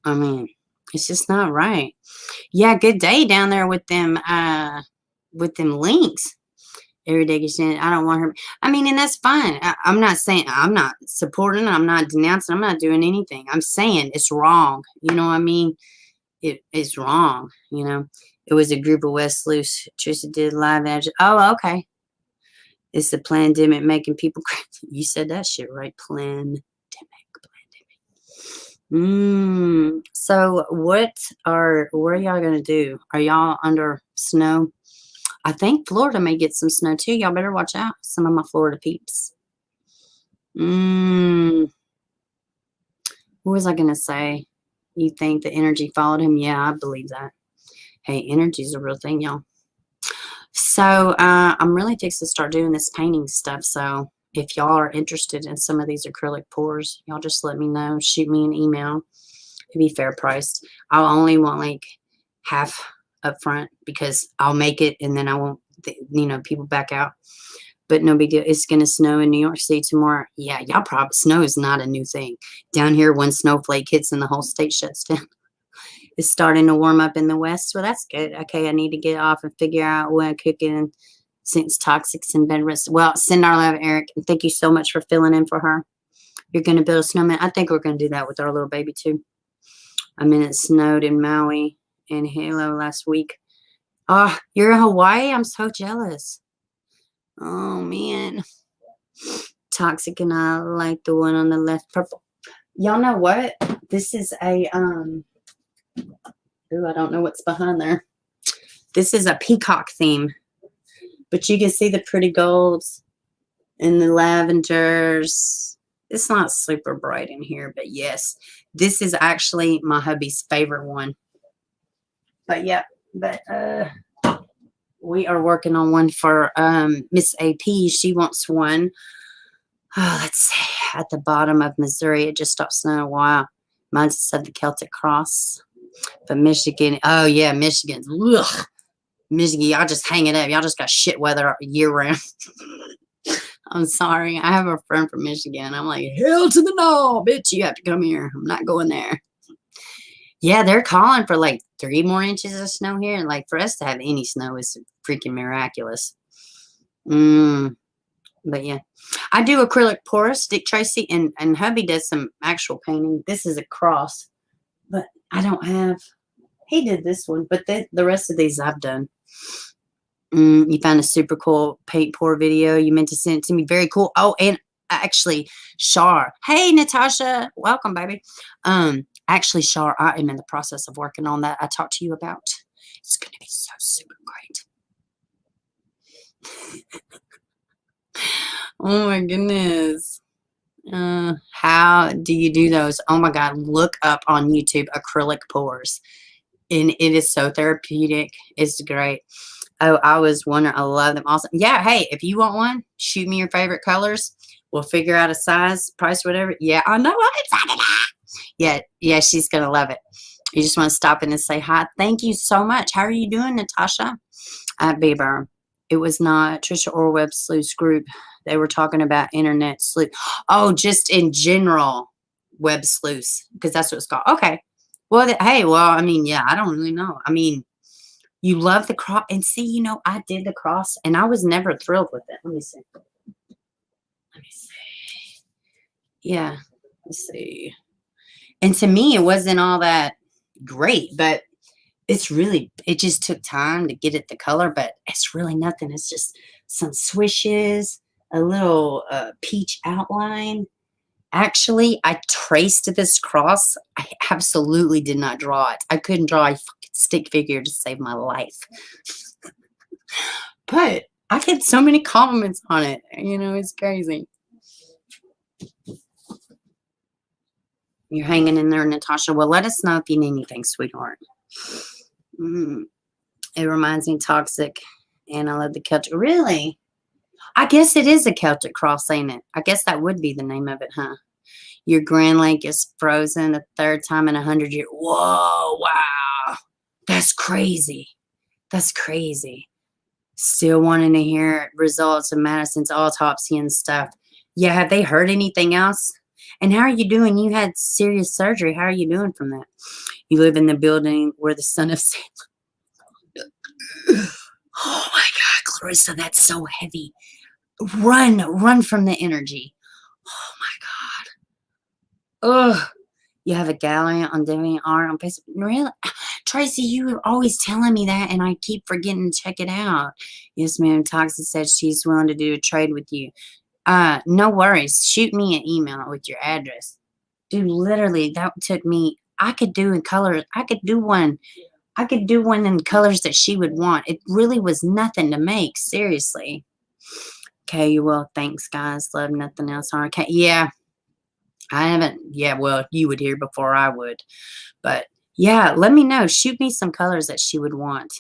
[SPEAKER 1] I mean, it's just not right. Yeah, good day down there with them links. Every day gets in. I don't want her. I mean, and that's fine. I'm not saying, I'm not supporting, I'm not denouncing, I'm not doing anything. I'm saying it's wrong. You know what I mean? It's wrong. You know, it was a group of West Loose. Trisha did live edge. Oh, okay. It's the pandemic making people crazy. You said that shit right. Pandemic. So where are y'all gonna do? Are y'all under snow? I think Florida may get some snow too. Y'all better watch out. Some of my Florida peeps. What was I going to say? You think the energy followed him? Yeah, I believe that. Hey, energy is a real thing, y'all. So I'm really fixed to start doing this painting stuff. So if y'all are interested in some of these acrylic pours, y'all just let me know. Shoot me an email. It'd be fair priced. I'll only want like half up front because I'll make it and then I won't, you know, people back out. But no big deal. It's going to snow in New York City tomorrow. Yeah, y'all probably, snow is not a new thing. Down here, one snowflake hits and the whole state shuts down. It's starting to warm up in the west. Well, that's good. Okay, I need to get off and figure out when I'm cooking since Toxics and bed rest. Well, send our love, Eric. And thank you so much for filling in for her. You're going to build a snowman. I think we're going to do that with our little baby too. I mean, it snowed in Maui and Halo last week. Oh, you're in Hawaii? I'm so jealous. Oh, man. Toxic and I like the one on the left, purple. Y'all know what? This is a, ooh, I don't know what's behind there. This is a peacock theme. But you can see the pretty golds and the lavenders. It's not super bright in here, but yes. This is actually my hubby's favorite one. But yeah, but we are working on one for Miss AP. She wants one. Oh, let's see. At the bottom of Missouri, it just stopped snowing a while. Mine said the Celtic Cross. But Michigan, oh yeah, Michigan's, ugh. Michigan, y'all just hang it up. Y'all just got shit weather year round. I'm sorry. I have a friend from Michigan. I'm like, hell to the no, bitch. You have to come here. I'm not going there. Yeah, they're calling for like 3 more inches of snow here. And like for us to have any snow is freaking miraculous. But yeah, I do acrylic porous, Dick Tracy, and hubby does some actual painting. This is a cross, but I don't have, he did this one, but the rest of these I've done. You found a super cool paint pour video. You meant to send it to me. Very cool. Oh, and actually, Shar. Hey, Natasha. Welcome, baby. Actually, Shar, I am in the process of working on that I talked to you about. It's going to be so super great. Oh, my goodness. How do you do those? Oh, my God. Look up on YouTube acrylic pours. And it is so therapeutic. It's great. Oh, I was wondering. I love them. Awesome. Yeah. Hey, if you want one, shoot me your favorite colors. We'll figure out a size, price, whatever. Yeah, I know. I'm excited. Yeah, she's going to love it. You just want to stop in and say hi. Thank you so much. How are you doing, Natasha? At Beber. It was not Trisha or Web Sleuth's group. They were talking about internet sleuth. Oh, just in general, Web Sleuths, because that's what it's called. Okay. Well, hey, I mean, yeah, I don't really know. I mean, you love the cross. And see, you know, I did the cross, and I was never thrilled with it. Let me see. Yeah, let's see. And to me, it wasn't all that great, but it just took time to get it the color, but it's really nothing. It's just some swishes, a little peach outline. Actually, I traced this cross. I absolutely did not draw it. I couldn't draw a fucking stick figure to save my life. But I get so many compliments on it. You know, it's crazy. You're hanging in there, Natasha. Well, let us know if you need anything, sweetheart. It reminds me of Toxic. And I love the Celtic. Really? I guess it is a Celtic Cross, ain't it? I guess that would be the name of it, huh? Your Grand Lake is frozen the 3rd time in 100 years. Whoa, wow. That's crazy. That's crazy. Still wanting to hear results of Madison's autopsy and stuff. Yeah, have they heard anything else? And how are you doing? You had serious surgery. How are you doing from that? You live in the building where the son of Sam. Oh my God, Clarissa, that's so heavy. Run from the energy. Oh my God. Ugh. You have a gallery on DeviantArt on Facebook. Really? Tracy, you were always telling me that, and I keep forgetting to check it out. Yes, ma'am. Toxic said she's willing to do a trade with you. No worries. Shoot me an email with your address. Dude, literally, that took me, I could do in color. I could do one in colors that she would want. It really was nothing to make. Seriously. Okay, well, thanks, guys. Love, nothing else. Okay, yeah. I haven't, yeah, well, you would hear before I would. But, yeah, let me know. Shoot me some colors that she would want.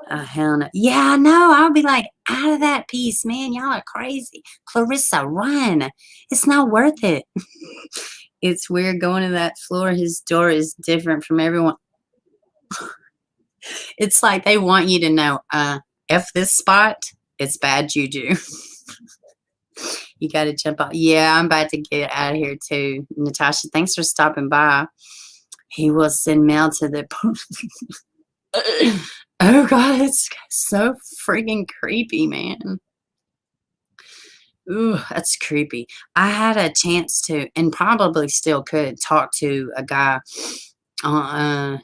[SPEAKER 1] Hell no. Yeah, no, I'll be like, out of that piece, man. Y'all are crazy. Clarissa, run. It's not worth it. It's weird going to that floor. His door is different from everyone. It's like they want you to know, F this spot, it's bad juju. You got to jump out. Yeah, I'm about to get out of here too. Natasha, thanks for stopping by. He will send mail to the... Oh, God, it's so freaking creepy, man. Ooh, that's creepy. I had a chance to, and probably still could, talk to a guy.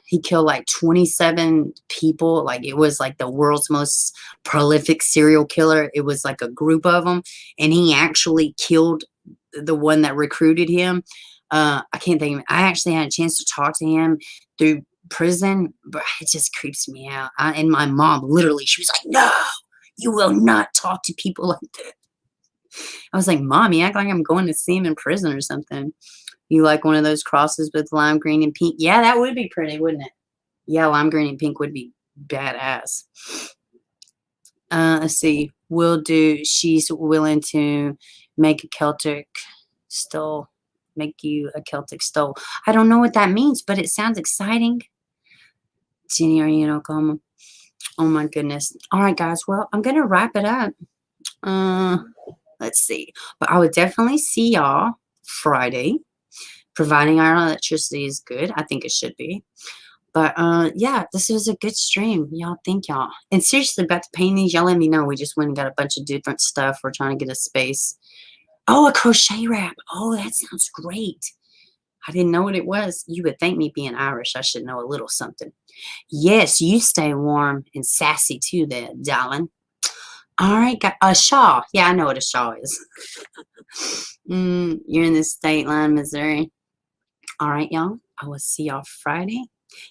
[SPEAKER 1] He killed like 27 people. Like, it was like the world's most prolific serial killer. It was like a group of them, and he actually killed the one that recruited him. I can't think of it. I actually had a chance to talk to him through prison, but it just creeps me out. And my mom, literally, she was like, no, you will not talk to people like that. I was like, Mom, you act like I'm going to see him in prison or something. You like one of those crosses with lime green and pink? Yeah, that would be pretty, wouldn't it? Yeah, lime green and pink would be badass. Let's see. Will do. She's willing to make a Celtic stole. Make you a Celtic stole. I don't know what that means, but it sounds exciting. Jenny, are you in Oklahoma? Oh my goodness. All right, guys. Well, I'm gonna wrap it up. Let's see. But I would definitely see y'all Friday, providing our electricity is good. I think it should be. But yeah, this was a good stream. Y'all think y'all. And seriously, about the paintings, y'all let me know. We just went and got a bunch of different stuff. We're trying to get a space. Oh, a crochet wrap. Oh, that sounds great. I didn't know what it was. You would think me being Irish, I should know a little something. Yes, you stay warm and sassy too there, darling. All right, a shawl. Yeah, I know what a shawl is. You're in the state line, Missouri. All right, y'all. I will see y'all Friday.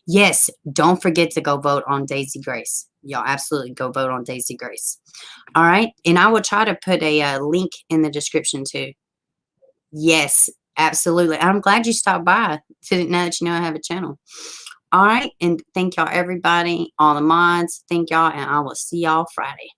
[SPEAKER 1] Yes, don't forget to go vote on Daisy Grace. Y'all absolutely go vote on Daisy Grace. All right. And I will try to put a link in the description too. Yes, absolutely. I'm glad you stopped by. Didn't know that you know I have a channel. All right. And thank y'all, everybody, all the mods. Thank y'all. And I will see y'all Friday.